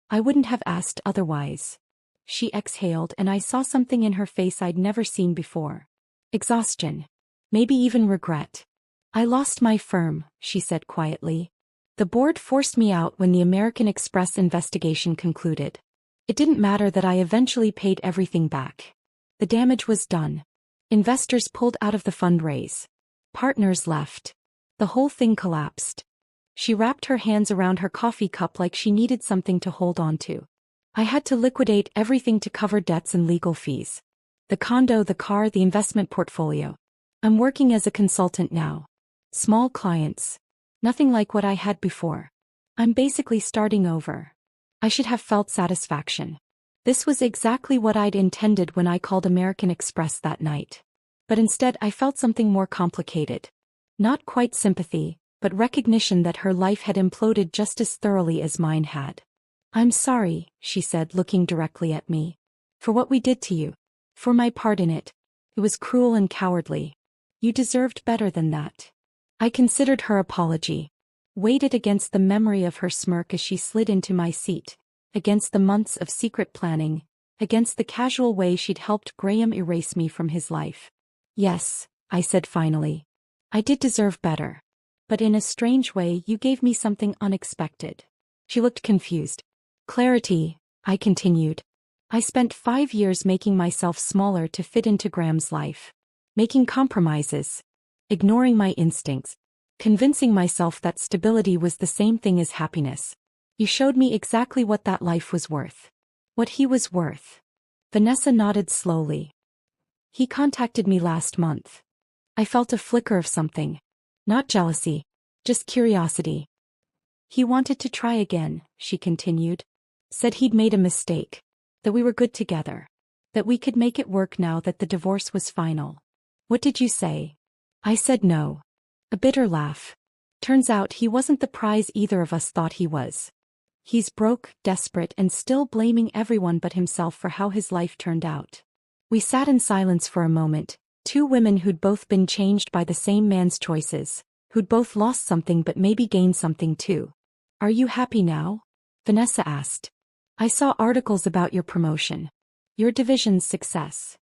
I wouldn't have asked otherwise. She exhaled and I saw something in her face I'd never seen before. Exhaustion. Maybe even regret. I lost my firm, she said quietly. The board forced me out when the American Express investigation concluded. It didn't matter that I eventually paid everything back. The damage was done. Investors pulled out of the fundraise. Partners left. The whole thing collapsed. She wrapped her hands around her coffee cup like she needed something to hold on to. I had to liquidate everything to cover debts and legal fees. The condo, the car, the investment portfolio. I'm working as a consultant now. Small clients. Nothing like what I had before. I'm basically starting over. I should have felt satisfaction. This was exactly what I'd intended when I called American Express that night. But instead I felt something more complicated. Not quite sympathy, but recognition that her life had imploded just as thoroughly as mine had. "I'm sorry," she said, looking directly at me. "For what we did to you. For my part in it. It was cruel and cowardly. You deserved better than that." I considered her apology, weighed it against the memory of her smirk as she slid into my seat, against the months of secret planning, against the casual way she'd helped Graham erase me from his life. "Yes," I said finally. "I did deserve better. But in a strange way you gave me something unexpected." She looked confused. "Clarity," I continued. "I spent 5 years making myself smaller to fit into Graham's life. Making compromises. Ignoring my instincts. Convincing myself that stability was the same thing as happiness. You showed me exactly what that life was worth. What he was worth." Vanessa nodded slowly. "He contacted me last month." I felt a flicker of something. Not jealousy. Just curiosity. "He wanted to try again," she continued. "Said he'd made a mistake. That we were good together. That we could make it work now that the divorce was final." "What did you say?" I said no. A bitter laugh. "Turns out he wasn't the prize either of us thought he was. He's broke, desperate, and still blaming everyone but himself for how his life turned out." We sat in silence for a moment, two women who'd both been changed by the same man's choices, who'd both lost something but maybe gained something too. "Are you happy now?" Vanessa asked. "I saw articles about your promotion. Your division's success."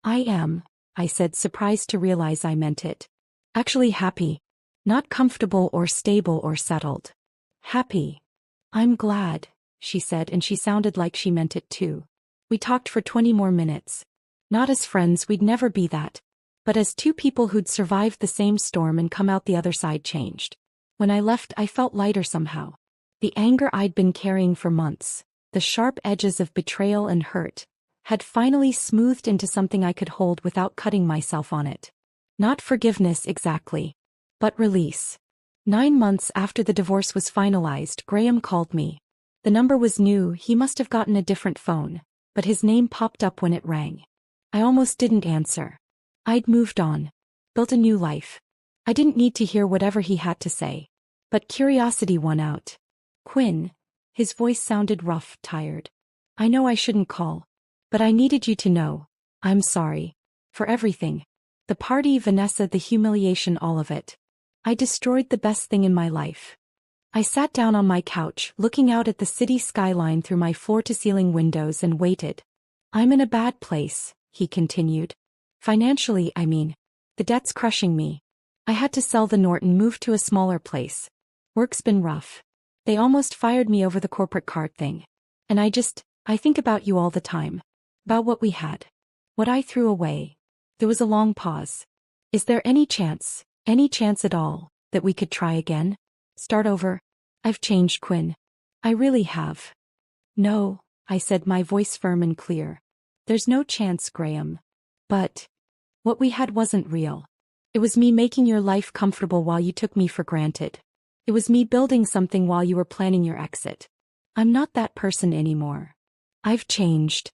"I am," I said, surprised to realize I meant it. "Actually happy. Not comfortable or stable or settled. Happy." "I'm glad," she said, and she sounded like she meant it too. We talked for 20 more minutes. Not as friends, we'd never be that. But as two people who'd survived the same storm and come out the other side changed. When I left, I felt lighter somehow. The anger I'd been carrying for months, the sharp edges of betrayal and hurt, had finally smoothed into something I could hold without cutting myself on it. Not forgiveness exactly, but release. 9 months after the divorce was finalized, Graham called me. The number was new, he must have gotten a different phone, but his name popped up when it rang. I almost didn't answer. I'd moved on. Built a new life. I didn't need to hear whatever he had to say. But curiosity won out. "Quinn." His voice sounded rough, tired. "I know I shouldn't call. But I needed you to know. I'm sorry. For everything. The party, Vanessa, the humiliation, all of it. I destroyed the best thing in my life." I sat down on my couch, looking out at the city skyline through my floor-to-ceiling windows and waited. "I'm in a bad place," he continued. "Financially, I mean. The debt's crushing me. I had to sell the Norton, move to a smaller place. Work's been rough. They almost fired me over the corporate card thing. And I think about you all the time. About what we had. What I threw away." There was a long pause. "Is there any chance at all, that we could try again? Start over? I've changed, Quinn. I really have." "No," I said, my voice firm and clear. "There's no chance, Graham. But what we had wasn't real. It was me making your life comfortable while you took me for granted. It was me building something while you were planning your exit. I'm not that person anymore. I've changed.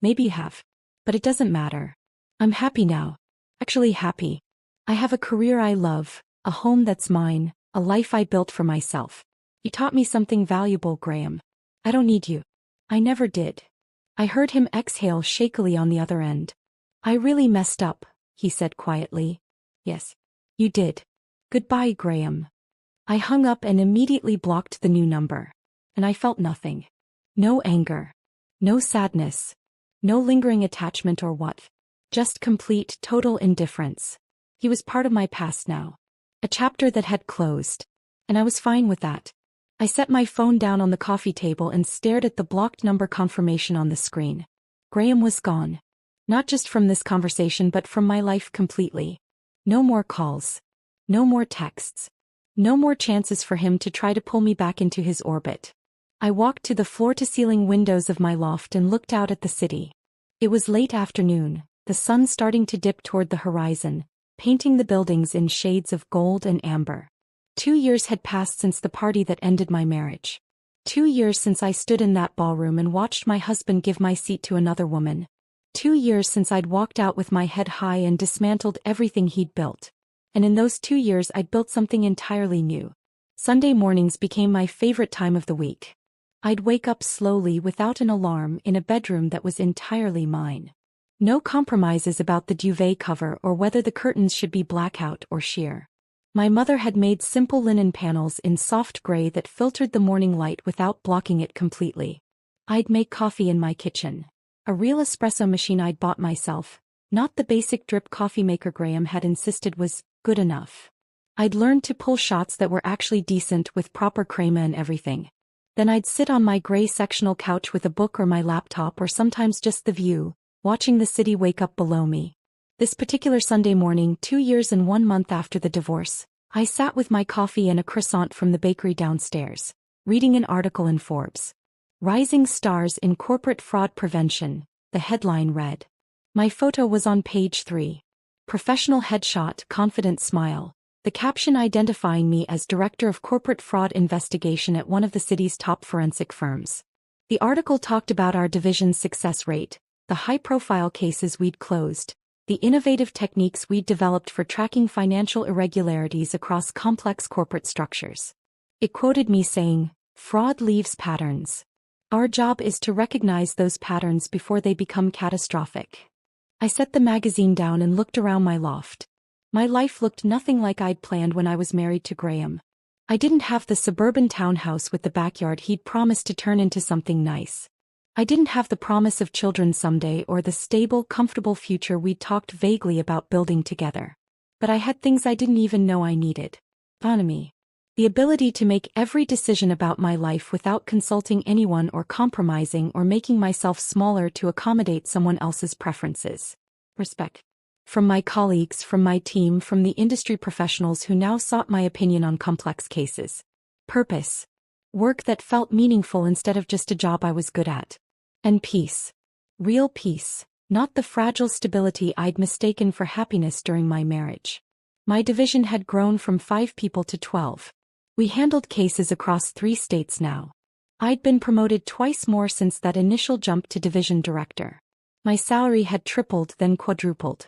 Maybe you have. But it doesn't matter. I'm happy now. Actually happy. I have a career I love, a home that's mine, a life I built for myself. You taught me something valuable, Graham. I don't need you. I never did." I heard him exhale shakily on the other end. "I really messed up," he said quietly. "Yes. You did. Goodbye, Graham." I hung up and immediately blocked the new number. And I felt nothing. No anger. No sadness. No lingering attachment or what. Just complete, total indifference. He was part of my past now. A chapter that had closed. And I was fine with that. I set my phone down on the coffee table and stared at the blocked number confirmation on the screen. Graham was gone. Not just from this conversation but from my life completely. No more calls. No more texts. No more chances for him to try to pull me back into his orbit. I walked to the floor-to-ceiling windows of my loft and looked out at the city. It was late afternoon, the sun starting to dip toward the horizon, painting the buildings in shades of gold and amber. 2 years had passed since the party that ended my marriage. 2 years since I stood in that ballroom and watched my husband give my seat to another woman. 2 years since I'd walked out with my head high and dismantled everything he'd built. And in those 2 years I'd built something entirely new. Sunday mornings became my favorite time of the week. I'd wake up slowly without an alarm in a bedroom that was entirely mine. No compromises about the duvet cover or whether the curtains should be blackout or sheer. My mother had made simple linen panels in soft gray that filtered the morning light without blocking it completely. I'd make coffee in my kitchen. A real espresso machine I'd bought myself, not the basic drip coffee maker Graham had insisted was good enough. I'd learned to pull shots that were actually decent with proper crema and everything. Then I'd sit on my gray sectional couch with a book or my laptop or sometimes just the view, watching the city wake up below me. This particular Sunday morning, 2 years and 1 month after the divorce, I sat with my coffee and a croissant from the bakery downstairs, reading an article in Forbes. Rising Stars in Corporate Fraud Prevention, the headline read. My photo was on page 3. Professional headshot, confident smile. The caption identifying me as Director of Corporate Fraud Investigation at one of the city's top forensic firms. The article talked about our division's success rate, the high-profile cases we'd closed, the innovative techniques we'd developed for tracking financial irregularities across complex corporate structures. It quoted me saying, "Fraud leaves patterns. Our job is to recognize those patterns before they become catastrophic." I set the magazine down and looked around my loft. My life looked nothing like I'd planned when I was married to Graham. I didn't have the suburban townhouse with the backyard he'd promised to turn into something nice. I didn't have the promise of children someday or the stable, comfortable future we'd talked vaguely about building together. But I had things I didn't even know I needed. Autonomy. The ability to make every decision about my life without consulting anyone or compromising or making myself smaller to accommodate someone else's preferences. Respect. From my colleagues, from my team, from the industry professionals who now sought my opinion on complex cases. Purpose. Work that felt meaningful instead of just a job I was good at. And peace. Real peace, not the fragile stability I'd mistaken for happiness during my marriage. My division had grown from 5 people to 12. We handled cases across 3 states now. I'd been promoted twice more since that initial jump to division director. My salary had tripled, then quadrupled.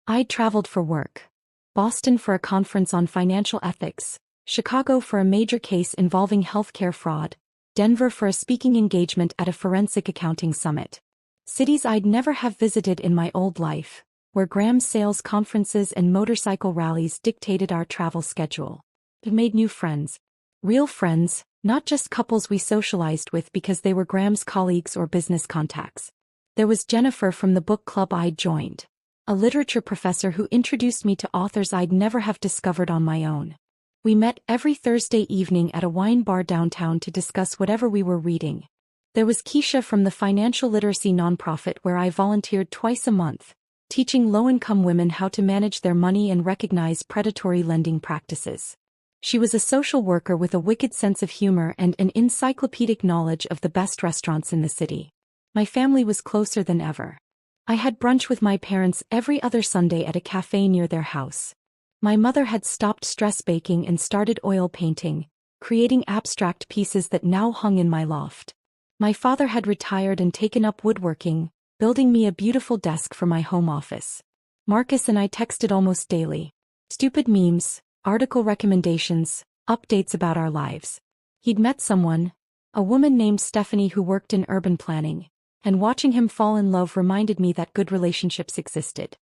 I'd traveled for work. Boston for a conference on financial ethics, Chicago for a major case involving healthcare fraud, Denver for a speaking engagement at a forensic accounting summit. Cities I'd never have visited in my old life, where Graham's sales conferences and motorcycle rallies dictated our travel schedule. It made new friends. Real friends, not just couples we socialized with because they were Graham's colleagues or business contacts. There was Jennifer from the book club I'd joined, a literature professor who introduced me to authors I'd never have discovered on my own. We met every Thursday evening at a wine bar downtown to discuss whatever we were reading. There was Keisha from the financial literacy nonprofit where I volunteered twice a month, teaching low-income women how to manage their money and recognize predatory lending practices. She was a social worker with a wicked sense of humor and an encyclopedic knowledge of the best restaurants in the city. My family was closer than ever. I had brunch with my parents every other Sunday at a cafe near their house. My mother had stopped stress baking and started oil painting, creating abstract pieces that now hung in my loft. My father had retired and taken up woodworking, building me a beautiful desk for my home office. Marcus and I texted almost daily. Stupid memes, article recommendations, updates about our lives. He'd met someone, a woman named Stephanie who worked in urban planning, and watching him fall in love reminded me that good relationships existed.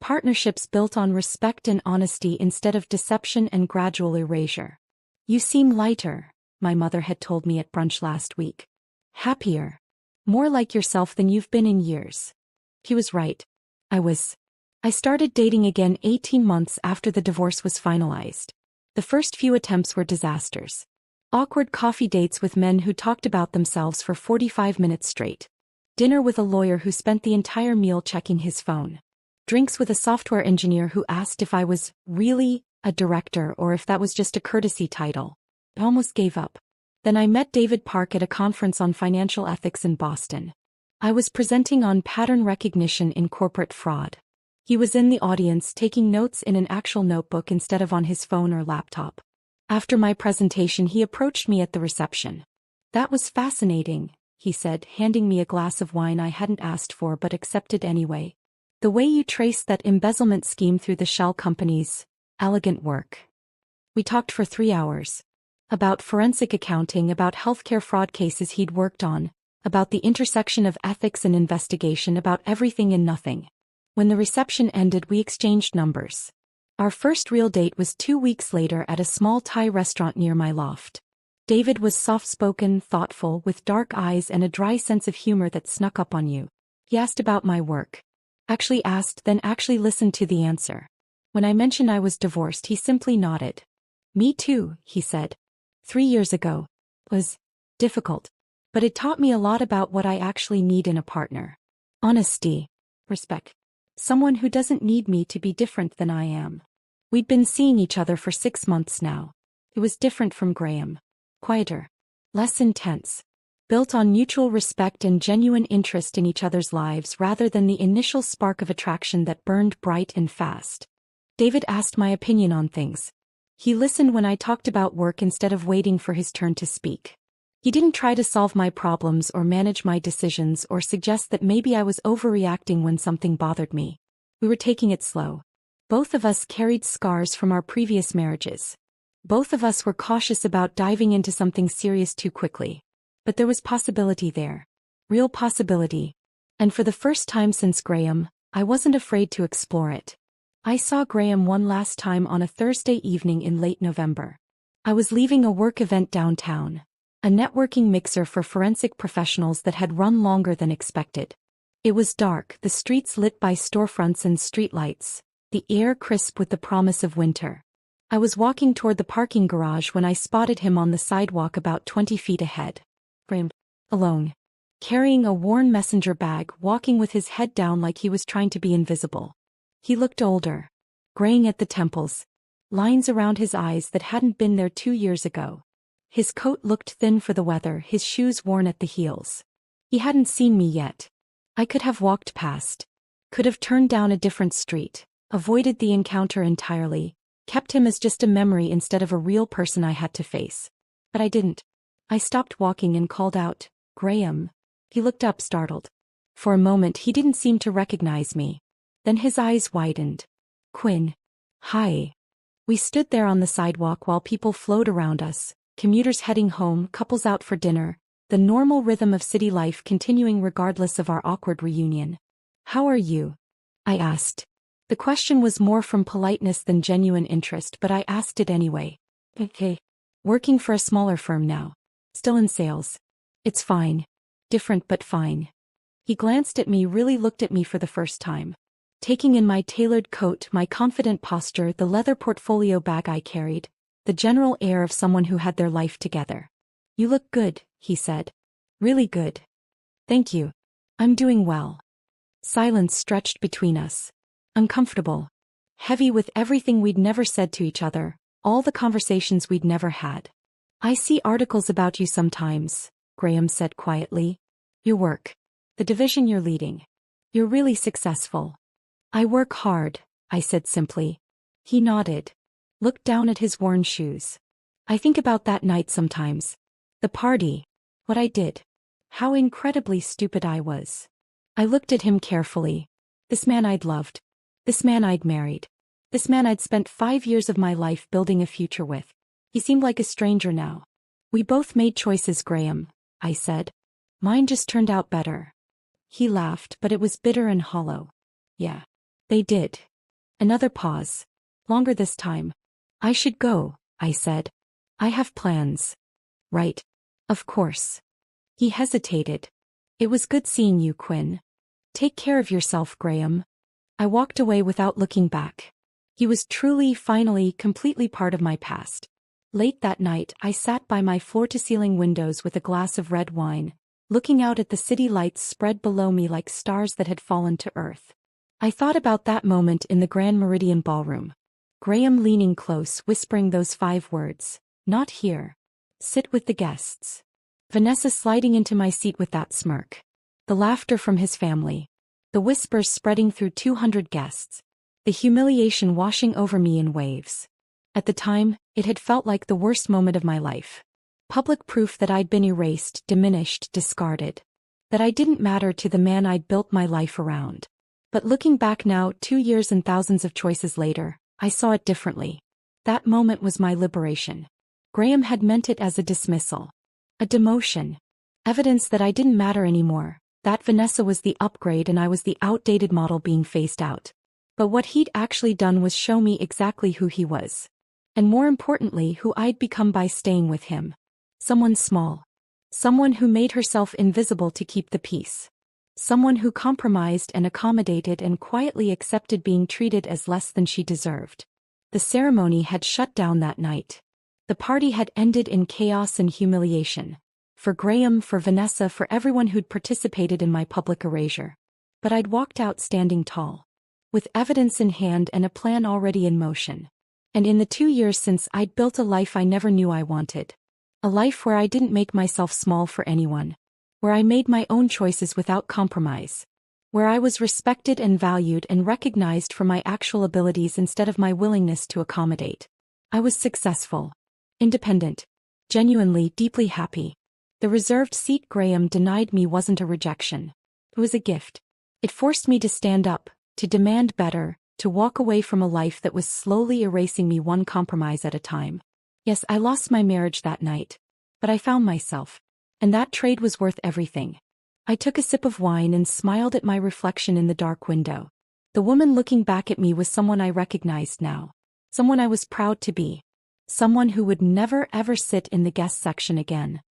Partnerships built on respect and honesty instead of deception and gradual erasure. You seem lighter, my mother had told me at brunch last week. Happier. More like yourself than you've been in years. He was right. I started dating again 18 months after the divorce was finalized. The first few attempts were disasters. Awkward coffee dates with men who talked about themselves for 45 minutes straight. Dinner with a lawyer who spent the entire meal checking his phone. Drinks with a software engineer who asked if I was really a director or if that was just a courtesy title. I almost gave up. Then I met David Park at a conference on financial ethics in Boston. I was presenting on pattern recognition in corporate fraud. He was in the audience taking notes in an actual notebook instead of on his phone or laptop. After my presentation, he approached me at the reception. "That was fascinating," he said, handing me a glass of wine I hadn't asked for but accepted anyway. "The way you traced that embezzlement scheme through the shell companies, elegant work. We talked for 3 hours. About forensic accounting, about healthcare fraud cases he'd worked on, about the intersection of ethics and investigation, about everything and nothing. When the reception ended, we exchanged numbers. Our first real date was 2 weeks later at a small Thai restaurant near my loft. David was soft-spoken, thoughtful, with dark eyes and a dry sense of humor that snuck up on you. He asked about my work. Actually asked, then actually listened to the answer. When I mentioned I was divorced, he simply nodded. Me too, he said. 3 years ago. Was difficult. But it taught me a lot about what I actually need in a partner. Honesty. Respect. Someone who doesn't need me to be different than I am. We'd been seeing each other for 6 months now. It was different from Graham. Quieter. Less intense. Built on mutual respect and genuine interest in each other's lives rather than the initial spark of attraction that burned bright and fast. David asked my opinion on things. He listened when I talked about work instead of waiting for his turn to speak. He didn't try to solve my problems or manage my decisions or suggest that maybe I was overreacting when something bothered me. We were taking it slow. Both of us carried scars from our previous marriages. Both of us were cautious about diving into something serious too quickly. But there was possibility there. Real possibility. And for the first time since Graham, I wasn't afraid to explore it. I saw Graham one last time on a Thursday evening in late November. I was leaving a work event downtown. A networking mixer for forensic professionals that had run longer than expected. It was dark, the streets lit by storefronts and streetlights, the air crisp with the promise of winter. I was walking toward the parking garage when I spotted him on the sidewalk about 20 feet ahead. Alone. Carrying a worn messenger bag, walking with his head down like he was trying to be invisible. He looked older. Graying at the temples. Lines around his eyes that hadn't been there 2 years ago. His coat looked thin for the weather, his shoes worn at the heels. He hadn't seen me yet. I could have walked past. Could have turned down a different street, avoided the encounter entirely, kept him as just a memory instead of a real person I had to face. But I didn't. I stopped walking and called out, "Graham." He looked up, startled. For a moment he didn't seem to recognize me. Then his eyes widened. "Quinn." "Hi." We stood there on the sidewalk while people flowed around us. Commuters heading home, couples out for dinner, the normal rhythm of city life continuing regardless of our awkward reunion. "How are you?" I asked. The question was more from politeness than genuine interest, but I asked it anyway. "Okay. Working for a smaller firm now. Still in sales. It's fine. Different but fine." He glanced at me, really looked at me for the first time. Taking in my tailored coat, my confident posture, the leather portfolio bag I carried, the general air of someone who had their life together. "You look good," he said. "Really good." "Thank you. I'm doing well." Silence stretched between us. Uncomfortable. Heavy with everything we'd never said to each other, all the conversations we'd never had. "I see articles about you sometimes," Graham said quietly. "Your work. The division you're leading. You're really successful." "I work hard," I said simply. He nodded. Looked down at his worn shoes. "I think about that night sometimes. The party. What I did. How incredibly stupid I was." I looked at him carefully. This man I'd loved. This man I'd married. This man I'd spent 5 years of my life building a future with. He seemed like a stranger now. "We both made choices, Graham," I said. "Mine just turned out better." He laughed, but it was bitter and hollow. "Yeah. They did." Another pause. Longer this time. "I should go," I said. "I have plans." "Right. Of course." He hesitated. "It was good seeing you, Quinn. Take care of yourself, Graham." I walked away without looking back. He was truly, finally, completely part of my past. Late that night, I sat by my floor-to-ceiling windows with a glass of red wine, looking out at the city lights spread below me like stars that had fallen to earth. I thought about that moment in the Grand Meridian Ballroom. Graham leaning close, whispering those 5 words. "Not here. Sit with the guests." Vanessa sliding into my seat with that smirk. The laughter from his family. The whispers spreading through 200 guests. The humiliation washing over me in waves. At the time, it had felt like the worst moment of my life. Public proof that I'd been erased, diminished, discarded. That I didn't matter to the man I'd built my life around. But looking back now, 2 years and thousands of choices later, I saw it differently. That moment was my liberation. Graham had meant it as a dismissal. A demotion. Evidence that I didn't matter anymore, that Vanessa was the upgrade and I was the outdated model being phased out. But what he'd actually done was show me exactly who he was. And more importantly, who I'd become by staying with him. Someone small. Someone who made herself invisible to keep the peace. Someone who compromised and accommodated and quietly accepted being treated as less than she deserved. The ceremony had shut down that night. The party had ended in chaos and humiliation. For Graham, for Vanessa, for everyone who'd participated in my public erasure. But I'd walked out standing tall. With evidence in hand and a plan already in motion. And in the 2 years since, I'd built a life I never knew I wanted. A life where I didn't make myself small for anyone. Where I made my own choices without compromise. Where I was respected and valued and recognized for my actual abilities instead of my willingness to accommodate. I was successful. Independent. Genuinely, deeply happy. The reserved seat Graham denied me wasn't a rejection. It was a gift. It forced me to stand up, to demand better, to walk away from a life that was slowly erasing me one compromise at a time. Yes, I lost my marriage that night. But I found myself. And that trade was worth everything. I took a sip of wine and smiled at my reflection in the dark window. The woman looking back at me was someone I recognized now. Someone I was proud to be. Someone who would never ever sit in the guest section again.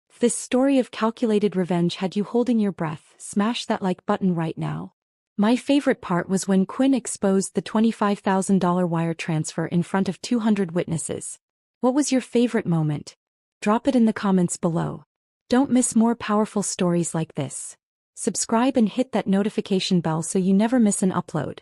If this story of calculated revenge had you holding your breath, smash that like button right now. My favorite part was when Quinn exposed the $25,000 wire transfer in front of 200 witnesses. What was your favorite moment? Drop it in the comments below. Don't miss more powerful stories like this. Subscribe and hit that notification bell so you never miss an upload.